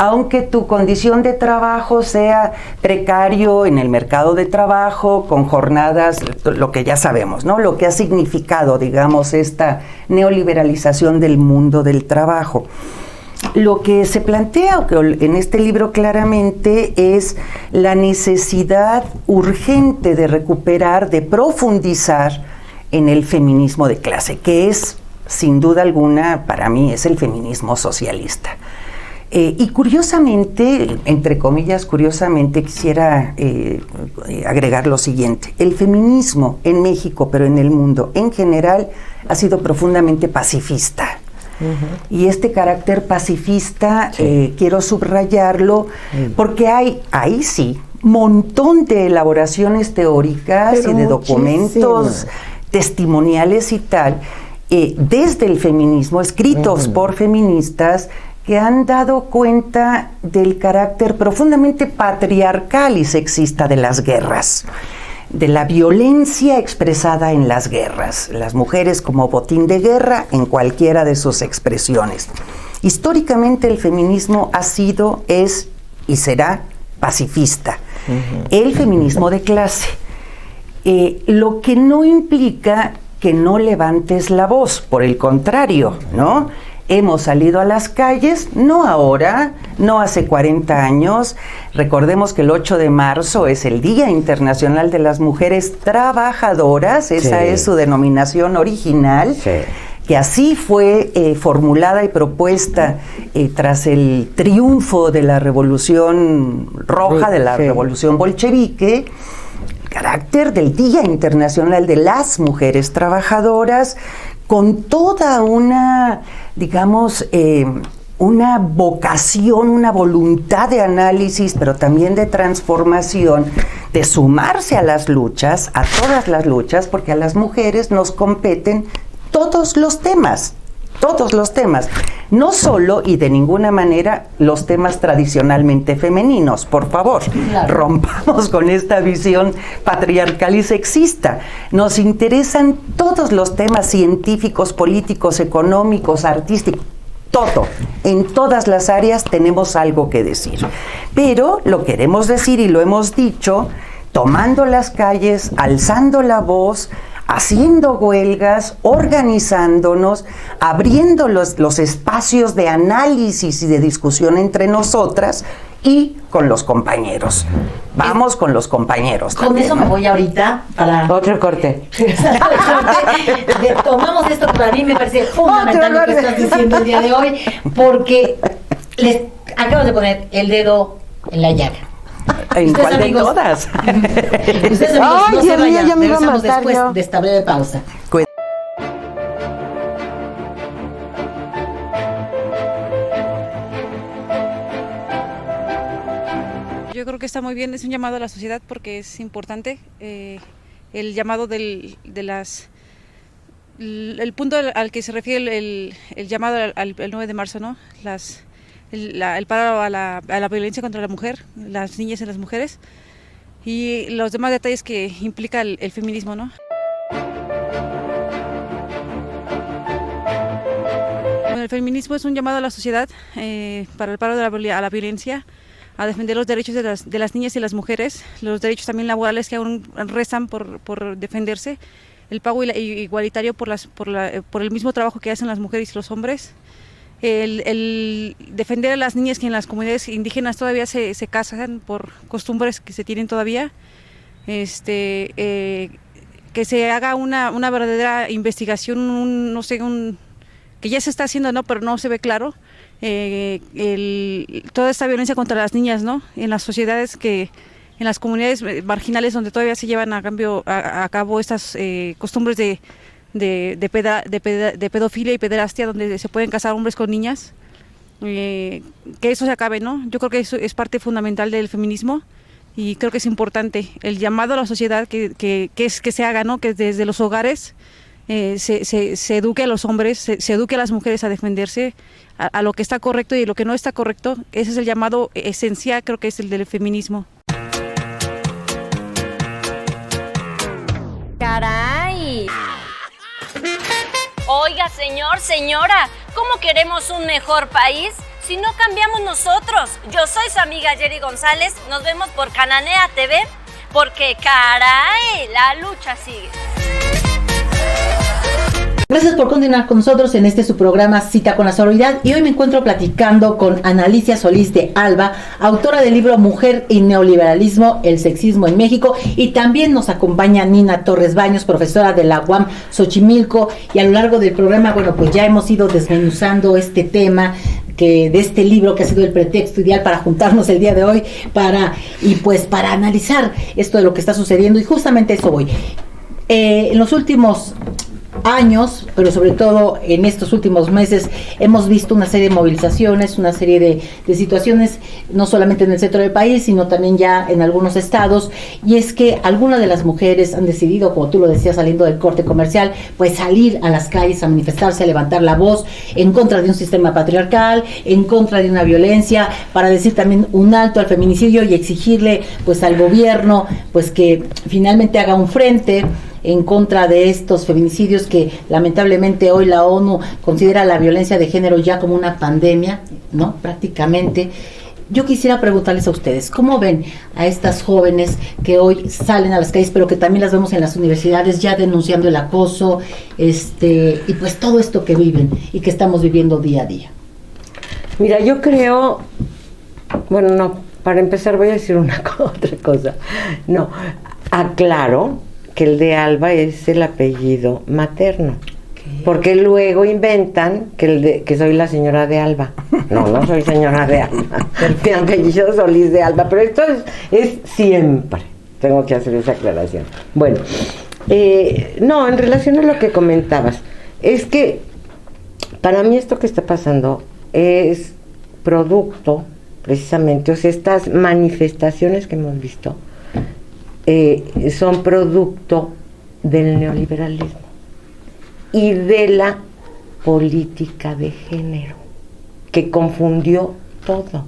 aunque tu condición de trabajo sea precario en el mercado de trabajo, con jornadas, lo que ya sabemos, ¿no? Lo que ha significado, digamos, esta neoliberalización del mundo del trabajo. Lo que se plantea en este libro claramente es la necesidad urgente de recuperar, de profundizar en el feminismo de clase, que es, sin duda alguna, para mí, es el feminismo socialista. Y curiosamente, entre comillas, curiosamente, quisiera agregar lo siguiente. El feminismo en México, pero en el mundo en general, ha sido profundamente pacifista. Y este carácter pacifista, quiero subrayarlo, porque hay, ahí sí, montón de elaboraciones teóricas pero y de documentos testimoniales y tal, desde el feminismo, escritos por feministas, que han dado cuenta del carácter profundamente patriarcal y sexista de las guerras, de la violencia expresada en las guerras, las mujeres como botín de guerra en cualquiera de sus expresiones. Históricamente el feminismo ha sido, es y será pacifista. El feminismo de clase, lo que no implica que no levantes la voz, por el contrario, ¿no? Hemos salido a las calles, no ahora, no hace 40 años. Recordemos que el 8 de marzo es el Día Internacional de las Mujeres Trabajadoras, esa es su denominación original, que así fue formulada y propuesta tras el triunfo de la Revolución Roja, de la Revolución Bolchevique. El carácter del Día Internacional de las Mujeres Trabajadoras, con toda una, digamos, una vocación, una voluntad de análisis, pero también de transformación, de sumarse a las luchas, a todas las luchas, porque a las mujeres nos competen todos los temas, no solo y de ninguna manera los temas tradicionalmente femeninos, por favor, rompamos con esta visión patriarcal y sexista. Nos interesan todos los temas científicos, políticos, económicos, artísticos, todo, en todas las áreas tenemos algo que decir, pero lo queremos decir y lo hemos dicho, tomando las calles, alzando la voz, haciendo huelgas, organizándonos, abriendo los espacios de análisis y de discusión entre nosotras y con los compañeros. Vamos con los compañeros.
Con eso me voy ahorita para...
Otro corte.
Tomamos esto que para mí me parece fundamental lo que estás diciendo el día de hoy, porque les acabas de poner el dedo en la llaga.
¿En cuál de todas?
Ustedes amigos, no se vayan, regresamos después de esta breve pausa.
Yo creo que está muy bien, es un llamado a la sociedad porque es importante el llamado el punto al que se refiere el llamado el 9 de marzo, ¿no? El paro a la violencia contra la mujer, las niñas y las mujeres, y los demás detalles que implica el feminismo, ¿no? Bueno, el feminismo es un llamado a la sociedad para el paro a la violencia, a defender los derechos de las niñas y las mujeres, los derechos también laborales que aún restan por defenderse, el pago igualitario por el mismo trabajo que hacen las mujeres y los hombres. El defender a las niñas que en las comunidades indígenas todavía se casan por costumbres que se tienen todavía, que se haga una verdadera investigación, que ya se está haciendo, ¿no? Pero no se ve claro, toda esta violencia contra las niñas, ¿no? En las sociedades en las comunidades marginales donde todavía se llevan a cabo estas costumbres de pedofilia y pederastia, donde se pueden casar hombres con niñas, que eso se acabe, ¿no? Yo creo que eso es parte fundamental del feminismo y creo que es importante el llamado a la sociedad que se haga, ¿no? Que desde los hogares se eduque a los hombres, se eduque a las mujeres a defenderse, a lo que está correcto y lo que no está correcto. Ese es el llamado esencial, creo que es el del feminismo.
¡Caray! Oiga, señor, señora, ¿cómo queremos un mejor país?
si no cambiamos nosotros? Yo soy su amiga Jerry González, nos vemos por Cananea TV, porque caray, la lucha sigue.
Gracias por continuar con nosotros en su programa Cita con la Sororidad, y hoy me encuentro platicando con Ana Alicia Solís de Alba, autora del libro Mujer y Neoliberalismo, el sexismo en México, y también nos acompaña Nina Torres Baños, profesora de la UAM Xochimilco, y a lo largo del programa, bueno, pues ya hemos ido desmenuzando este tema de este libro que ha sido el pretexto ideal para juntarnos el día de hoy para analizar esto de lo que está sucediendo, y justamente eso voy. En los últimos años, pero sobre todo en estos últimos meses, hemos visto una serie de movilizaciones, una serie de situaciones, no solamente en el centro del país, sino también ya en algunos estados, y es que algunas de las mujeres han decidido, como tú lo decías saliendo del corte comercial, pues salir a las calles a manifestarse, a levantar la voz en contra de un sistema patriarcal, en contra de una violencia, para decir también un alto al feminicidio y exigirle pues al gobierno pues que finalmente haga un frente en contra de estos feminicidios que lamentablemente hoy la ONU considera la violencia de género ya como una pandemia, ¿no? Prácticamente. Yo quisiera preguntarles a ustedes, ¿cómo ven a estas jóvenes que hoy salen a las calles, pero que también las vemos en las universidades ya denunciando el acoso, y pues todo esto que viven y que estamos viviendo día a día?
Mira, yo creo, bueno, no, para empezar voy a decir otra cosa. No, aclaro que el de Alba es el apellido materno, porque luego inventan que soy la señora de Alba. No soy señora de Alba, mi apellido Solís de Alba, pero esto es siempre, tengo que hacer esa aclaración. Bueno, no, en relación a lo que comentabas, es que para mí esto que está pasando es producto, precisamente, o sea, estas manifestaciones que hemos visto, son producto del neoliberalismo y de la política de género, que confundió todo,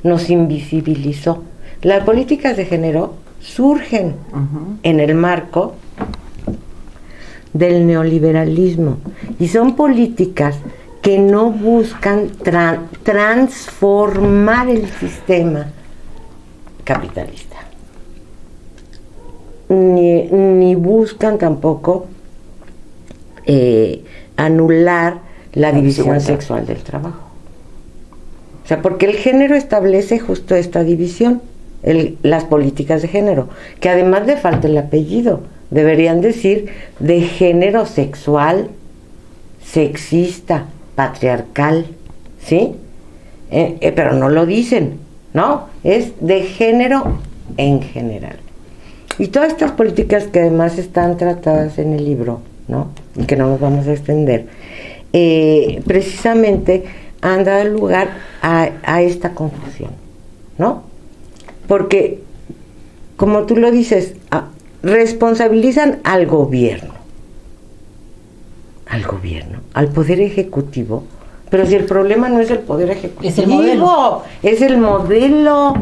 nos invisibilizó. Las políticas de género surgen en el marco del neoliberalismo y son políticas que no buscan transformar el sistema capitalista. Ni buscan tampoco anular la división sexual del trabajo. O sea, porque el género establece justo esta división, las políticas de género, que además le falta el apellido, deberían decir de género sexual, sexista, patriarcal, ¿sí? Pero no lo dicen, ¿no? Es de género en general. Y todas estas políticas que además están tratadas en el libro, ¿no? Y que no nos vamos a extender, precisamente han dado lugar a esta confusión, ¿no? Porque, como tú lo dices, responsabilizan al gobierno, al poder ejecutivo, pero si el problema no es el poder ejecutivo, es el modelo.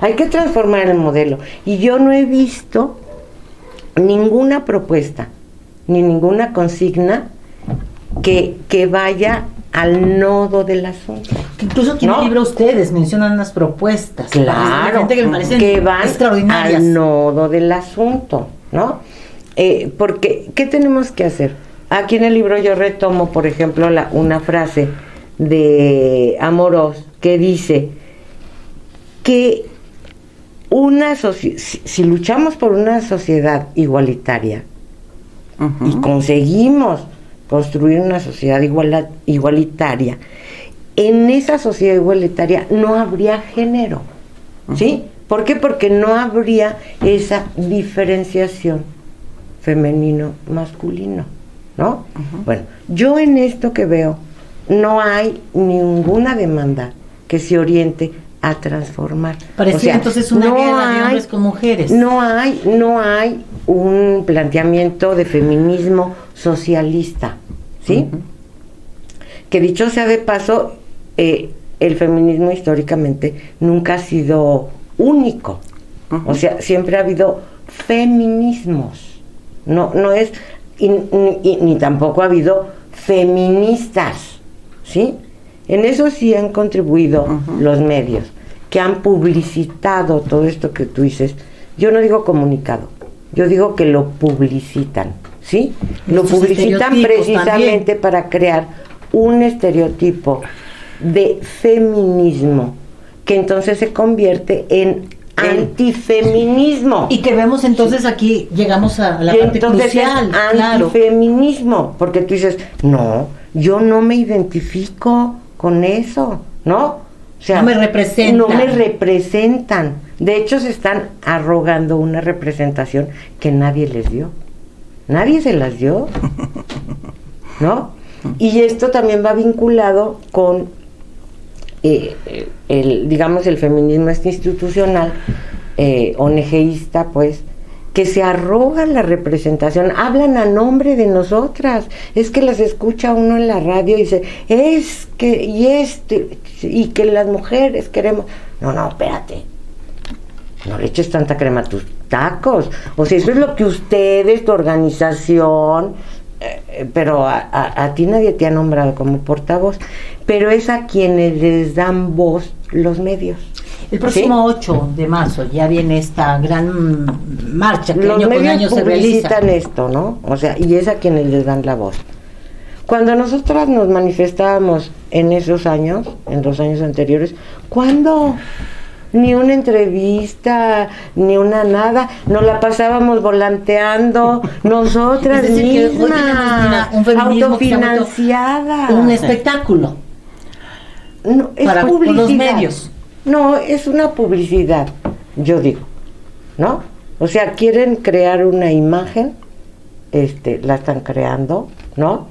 Hay que transformar el modelo. Y yo no he visto ninguna propuesta, ni ninguna consigna que vaya al nodo del asunto.
Incluso aquí en el libro ustedes mencionan unas propuestas.
Claro, que van
extraordinarias
al nodo del asunto, ¿no? Porque, ¿qué tenemos que hacer? Aquí en el libro yo retomo, por ejemplo, una frase de Amorós que dice que si luchamos por una sociedad igualitaria y conseguimos construir una sociedad igualitaria, en esa sociedad igualitaria no habría género, ¿sí? ¿Por qué? Porque no habría esa diferenciación femenino-masculino, ¿no? Bueno, yo en esto que veo no hay ninguna demanda que se oriente a transformar.
Parecía entonces una guerra de hombres con mujeres.
No hay un planteamiento de feminismo socialista, ¿sí? Que dicho sea de paso, el feminismo históricamente nunca ha sido único. O sea, siempre ha habido feminismos. No es, ni tampoco ha habido feministas, ¿sí? En eso sí han contribuido los medios, que han publicitado todo esto que tú dices. Yo no digo comunicado, yo digo que lo publicitan, ¿sí? Lo publicitan precisamente también para crear un estereotipo de feminismo, que entonces se convierte en antifeminismo.
Y que vemos entonces aquí, llegamos a la parte crucial.
Antifeminismo, porque tú dices, no, yo no me identifico con eso, ¿no? O sea,
no me representan.
No me representan. De hecho, se están arrogando una representación que nadie les dio. Nadie se las dio, ¿no? Y esto también va vinculado con el feminismo institucional, ONGista, pues, que se arroga la representación, hablan a nombre de nosotras, es que las escucha uno en la radio y dice, y que las mujeres queremos, no, espérate, no le eches tanta crema a tus tacos, o sea, eso es lo que ustedes, tu organización, pero a ti nadie te ha nombrado como portavoz, pero es a quienes les dan voz los medios.
El próximo 8 de marzo ya viene esta gran marcha que año con año se realiza.
Publicitan esto, ¿no? O sea, y es a quienes les dan la voz. Cuando nosotras nos manifestábamos en esos años, en los años anteriores, ¿cuándo? Ni una entrevista, ni una nada, nos la pasábamos volanteando nosotras mismas, autofinanciadas.
Un espectáculo.
No, es
para
publicidad.
Los medios.
No, es una publicidad, yo digo, ¿no? O sea, quieren crear una imagen, la están creando, ¿no?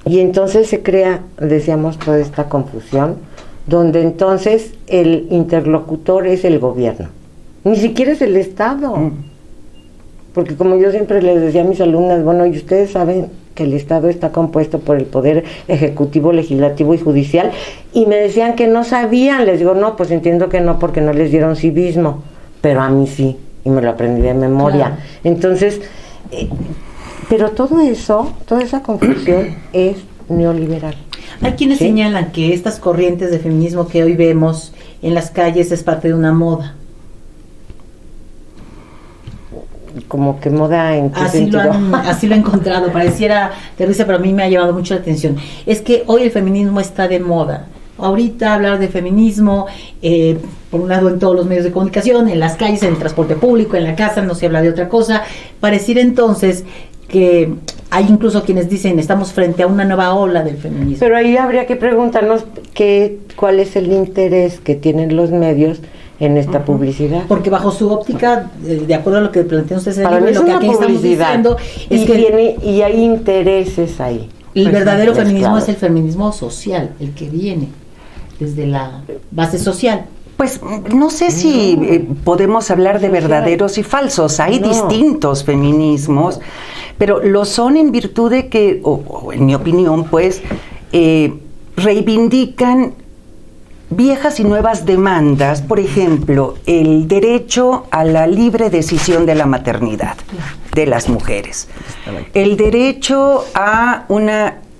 Y entonces se crea, decíamos, toda esta confusión, donde entonces el interlocutor es el gobierno, ni siquiera es el Estado, porque como yo siempre les decía a mis alumnas, bueno, y ustedes saben que el Estado está compuesto por el poder ejecutivo, legislativo y judicial, y me decían que no sabían, les digo, no, pues entiendo que no, porque no les dieron civismo, pero a mí sí, y me lo aprendí de memoria. Claro. Entonces, pero todo eso, toda esa confusión es neoliberal.
Hay quienes señalan que estas corrientes de feminismo que hoy vemos en las calles es parte de una moda.
Como que moda en qué
así
sentido.
Así lo he encontrado, pareciera terrible, pero a mí me ha llamado mucho la atención. Es que hoy el feminismo está de moda. Ahorita hablar de feminismo, por un lado en todos los medios de comunicación, en las calles, en el transporte público, en la casa, no se habla de otra cosa. Pareciera entonces que hay incluso quienes dicen estamos frente a una nueva ola del feminismo.
Pero ahí habría que preguntarnos cuál es el interés que tienen los medios en esta publicidad.
Porque bajo su óptica, de acuerdo a lo que plantean ustedes en el libro, lo que aquí estamos diciendo
es que y hay intereses ahí.
El verdadero feminismo es el feminismo social, el que viene desde la base social.
Pues no sé si podemos hablar de verdaderos y falsos. Hay distintos feminismos, pero lo son en virtud de que, o en mi opinión, pues, reivindican viejas y nuevas demandas, por ejemplo, el derecho a la libre decisión de la maternidad de las mujeres, el derecho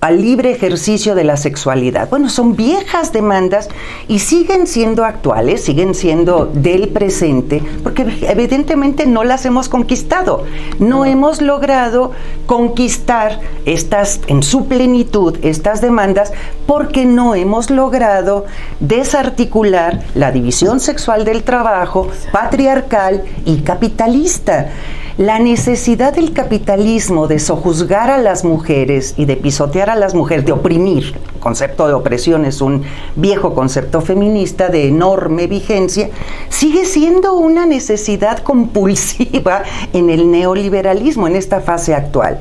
al libre ejercicio de la sexualidad. Bueno, son viejas demandas y siguen siendo actuales, siguen siendo del presente, porque evidentemente no las hemos conquistado. No hemos logrado conquistar en su plenitud, estas demandas, porque no hemos logrado desarticular la división sexual del trabajo, patriarcal y capitalista. La necesidad del capitalismo de sojuzgar a las mujeres y de pisotear a las mujeres, de oprimir, el concepto de opresión es un viejo concepto feminista de enorme vigencia, sigue siendo una necesidad compulsiva en el neoliberalismo, en esta fase actual.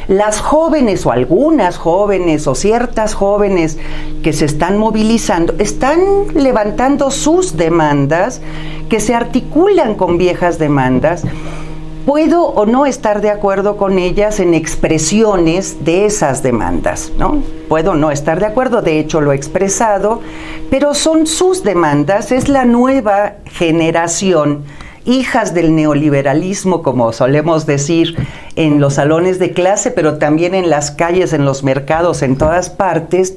Las jóvenes o algunas jóvenes o ciertas jóvenes que se están movilizando están levantando sus demandas que se articulan con viejas demandas. Puedo o no estar de acuerdo con ellas en expresiones de esas demandas, ¿no? Puedo no estar de acuerdo, de hecho lo he expresado, pero son sus demandas, es la nueva generación, hijas del neoliberalismo, como solemos decir en los salones de clase, pero también en las calles, en los mercados, en todas partes,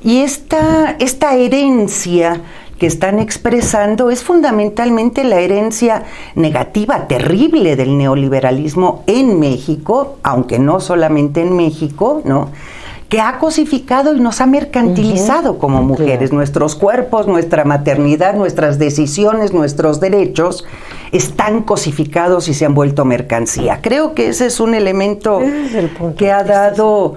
Y esta herencia que están expresando es fundamentalmente la herencia negativa, terrible del neoliberalismo en México, aunque no solamente en México, ¿no?, que ha cosificado y nos ha mercantilizado como mujeres. Claro. Nuestros cuerpos, nuestra maternidad, nuestras decisiones, nuestros derechos están cosificados y se han vuelto mercancía. Creo que ese es un elemento que ha dado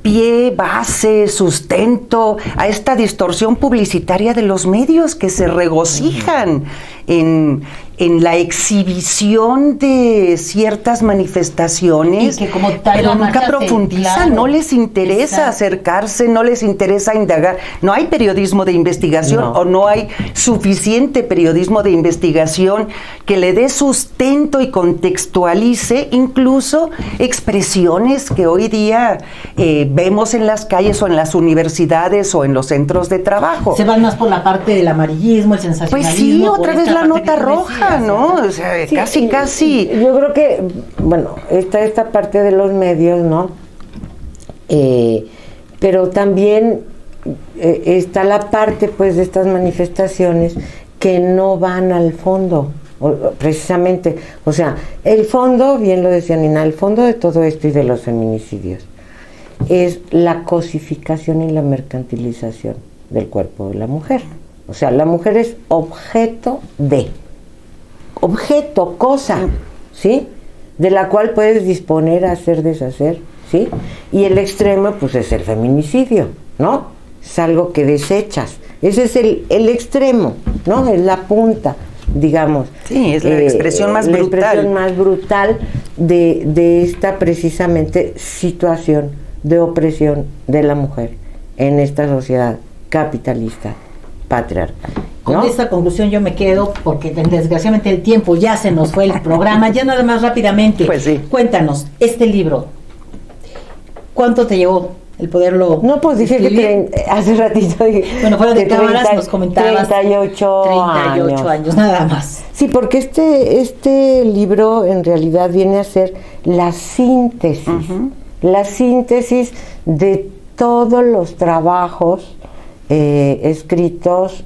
pie, base, sustento a esta distorsión publicitaria de los medios que se regocijan en la exhibición de ciertas manifestaciones,
y que como tal,
pero nunca profundizan, claro, no les interesa acercarse, no les interesa indagar. No hay periodismo de investigación, o no hay suficiente periodismo de investigación que le dé sustento y contextualice incluso expresiones que hoy día vemos en las calles o en las universidades o en los centros de trabajo.
Se van más por la parte del amarillismo, el sensacionalismo.
Pues sí, otra vez la nota roja, ¿no? O sea, sí, casi.
Yo creo que, bueno, está esta parte de los medios, ¿no? Pero también está la parte, pues, de estas manifestaciones que no van al fondo, precisamente. O sea, el fondo, bien lo decía Nina, el fondo de todo esto y de los feminicidios es la cosificación y la mercantilización del cuerpo de la mujer. O sea, la mujer es objeto, cosa, ¿sí? De la cual puedes disponer, hacer, deshacer, ¿sí? Y el extremo, pues, es el feminicidio, ¿no? Es algo que desechas. Ese es el extremo, ¿no? Es la punta, digamos.
Sí, es la expresión más brutal.
La expresión más brutal de esta, precisamente, situación de opresión de la mujer en esta sociedad capitalista patriarcal, ¿no?
Con esta conclusión yo me quedo, porque desgraciadamente el tiempo ya se nos fue el programa. Ya nada más rápidamente,
pues sí.
Cuéntanos, este libro, ¿cuánto te llevó el poderlo?
No, pues dije escribir? Que hace ratito dije,
bueno, fuera de cámaras nos comentabas
38
años, nada más.
Sí, porque este libro en realidad viene a ser la síntesis, la síntesis de todos los trabajos escritos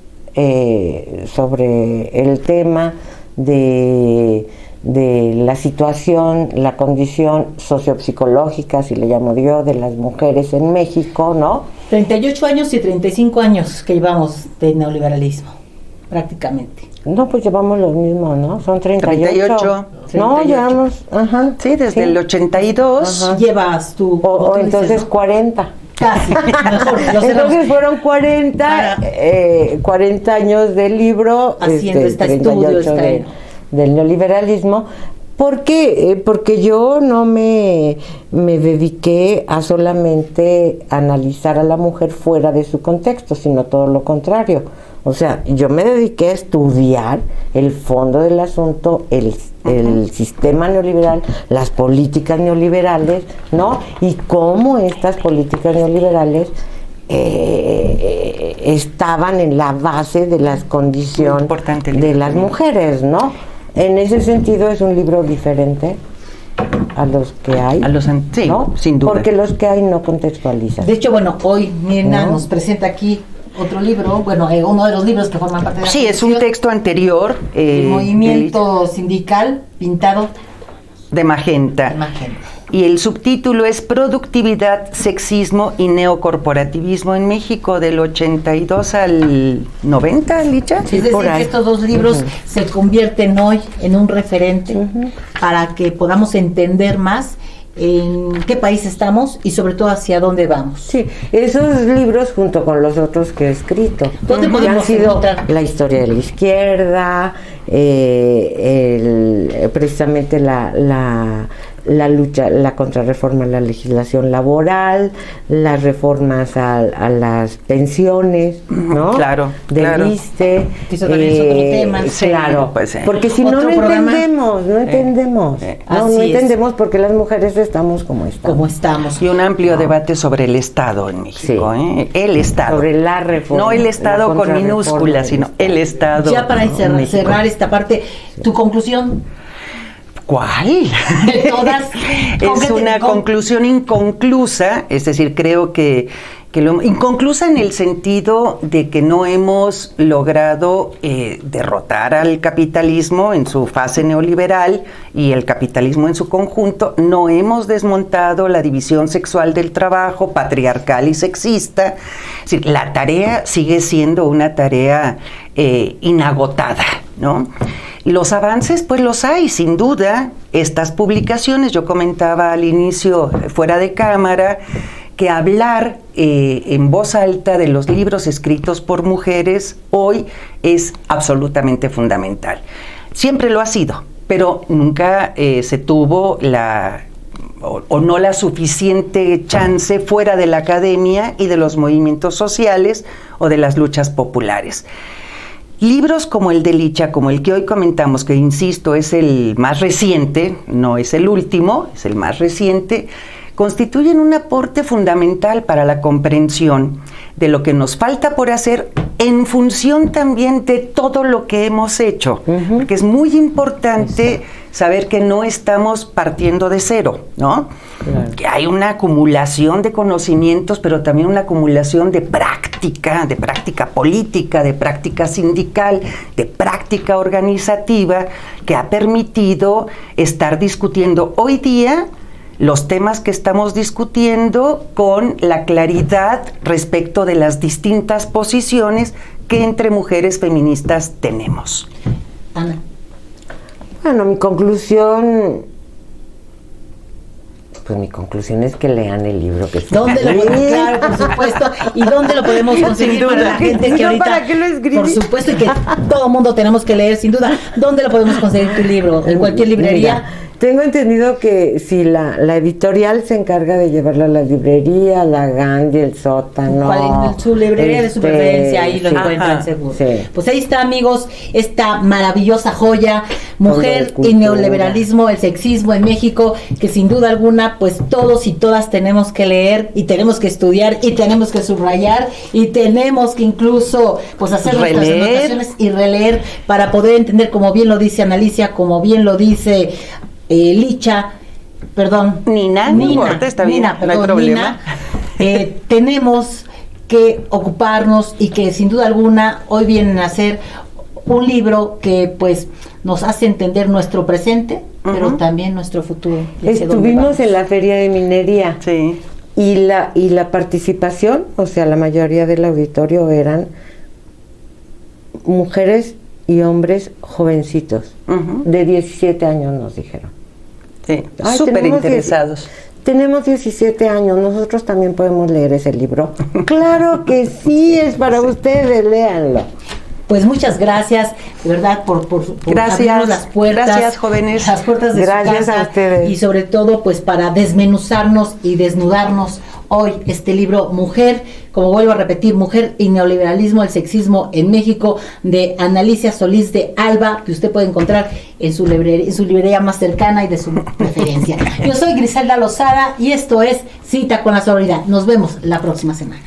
sobre el tema de la situación, la condición sociopsicológica, si le llamo yo, de las mujeres en México, ¿no?
38 años y 35 años que llevamos de neoliberalismo, prácticamente.
No, pues llevamos los mismos, ¿no? Son 38. No, llevamos,
sí, desde el 82.
Llevas tú.
O entonces, dices, ¿no? 40.
Casi, mejor.
Entonces fueron 40 años del libro,
haciendo este estudio
del neoliberalismo. ¿Por qué? Porque yo no me dediqué a solamente analizar a la mujer fuera de su contexto, sino todo lo contrario. O sea, yo me dediqué a estudiar el fondo del asunto, el sistema neoliberal, las políticas neoliberales, ¿no? Y cómo estas políticas neoliberales estaban en la base de las condiciones de las mujeres, ¿no? En ese sentido es un libro diferente a los que hay,
sí,
¿no?
Sin duda.
Porque los que hay no contextualizan.
De hecho, bueno, hoy Nina nos presenta aquí otro libro, bueno, uno de los libros que forman parte de la
Sí, es un texto anterior.
El movimiento sindical pintado
de magenta. Y el subtítulo es Productividad, Sexismo y Neocorporativismo en México, del 82 al 90, Licha.
Sí, es decir, que estos dos libros se convierten hoy en un referente para que podamos entender más en qué país estamos y sobre todo hacia dónde vamos.
Sí, esos libros junto con los otros que he escrito,
¿dónde podemos
han sido encontrar? La historia de la izquierda, precisamente la lucha, la contrarreforma a la legislación laboral, las reformas a las pensiones, ¿no?
Claro,
del ISSSTE.
Eso también es otro tema.
Claro,
pues,
porque si no entendemos, no entendemos por qué las mujeres estamos como estamos.
Y un amplio debate sobre el Estado en México, el Estado.
Sobre la reforma.
No el Estado con minúsculas, sino el Estado.
Ya para cerrar esta parte, tu conclusión.
¿Cuál?
De todas.
Es una conclusión inconclusa, es decir, creo que inconclusa en el sentido de que no hemos logrado derrotar al capitalismo en su fase neoliberal y el capitalismo en su conjunto, no hemos desmontado la división sexual del trabajo, patriarcal y sexista. Es decir, la tarea sigue siendo una tarea inagotada, ¿no? Los avances, pues los hay, sin duda. Estas publicaciones, yo comentaba al inicio, fuera de cámara, que hablar en voz alta de los libros escritos por mujeres hoy es absolutamente fundamental. Siempre lo ha sido, pero nunca se tuvo no la suficiente chance fuera de la academia y de los movimientos sociales o de las luchas populares. Libros como el de Licha, como el que hoy comentamos, que insisto es el más reciente, no es el último, es el más reciente, constituyen un aporte fundamental para la comprensión de lo que nos falta por hacer en función también de todo lo que hemos hecho, porque es muy importante saber que no estamos partiendo de cero, ¿no? Claro. Que hay una acumulación de conocimientos, pero también una acumulación de práctica política, de práctica sindical, de práctica organizativa, que ha permitido estar discutiendo hoy día los temas que estamos discutiendo con la claridad respecto de las distintas posiciones que entre mujeres feministas tenemos.
Ana.
Bueno, mi conclusión es que lean el libro que está.
¿Dónde lo podemos? Claro, por supuesto. ¿Y dónde lo podemos conseguir para la gente que ahorita?
¿Para qué lo escribí?
Por supuesto, y que todo mundo tenemos que leer, sin duda. ¿Dónde lo podemos conseguir tu libro? ¿En cualquier librería?
Mira, tengo entendido que si la editorial se encarga de llevarlo a la librería, la Gandhi, el Sótano.
¿Cuál es su librería de su preferencia? Ahí lo encuentran seguro. Sí. Pues ahí está, amigos, esta maravillosa joya, Mujer y Neoliberalismo, el sexismo en México, que sin duda alguna, pues todos y todas tenemos que leer y tenemos que estudiar y tenemos que subrayar y tenemos que incluso pues hacer nuestras anotaciones y releer para poder entender, como bien lo dice Analicia, como bien lo dice Licha, perdón,
Nina, está bien,
Nina, perdón,
no hay problema.
Nina, tenemos que ocuparnos y que sin duda alguna hoy vienen a hacer un libro que pues nos hace entender nuestro presente, pero también nuestro futuro.
Estuvimos en la Feria de Minería.
Sí.
Y la participación, o sea, la mayoría del auditorio eran mujeres y hombres jovencitos, de 17 años nos dijeron.
Sí, súper interesados.
Tenemos 17 años, nosotros también podemos leer ese libro. Claro que sí, es para ustedes, léanlo.
Pues muchas gracias, de verdad, por abrirnos las puertas.
Gracias, jóvenes.
Las puertas de
gracias
su casa.
A ustedes.
Y sobre todo, pues para desmenuzarnos y desnudarnos hoy este libro Mujer, como vuelvo a repetir, Mujer y Neoliberalismo, el sexismo en México, de Analicia Solís de Alba, que usted puede encontrar en su librería más cercana y de su preferencia. Yo soy Griselda Lozada y esto es Cita con la Sororidad. Nos vemos la próxima semana.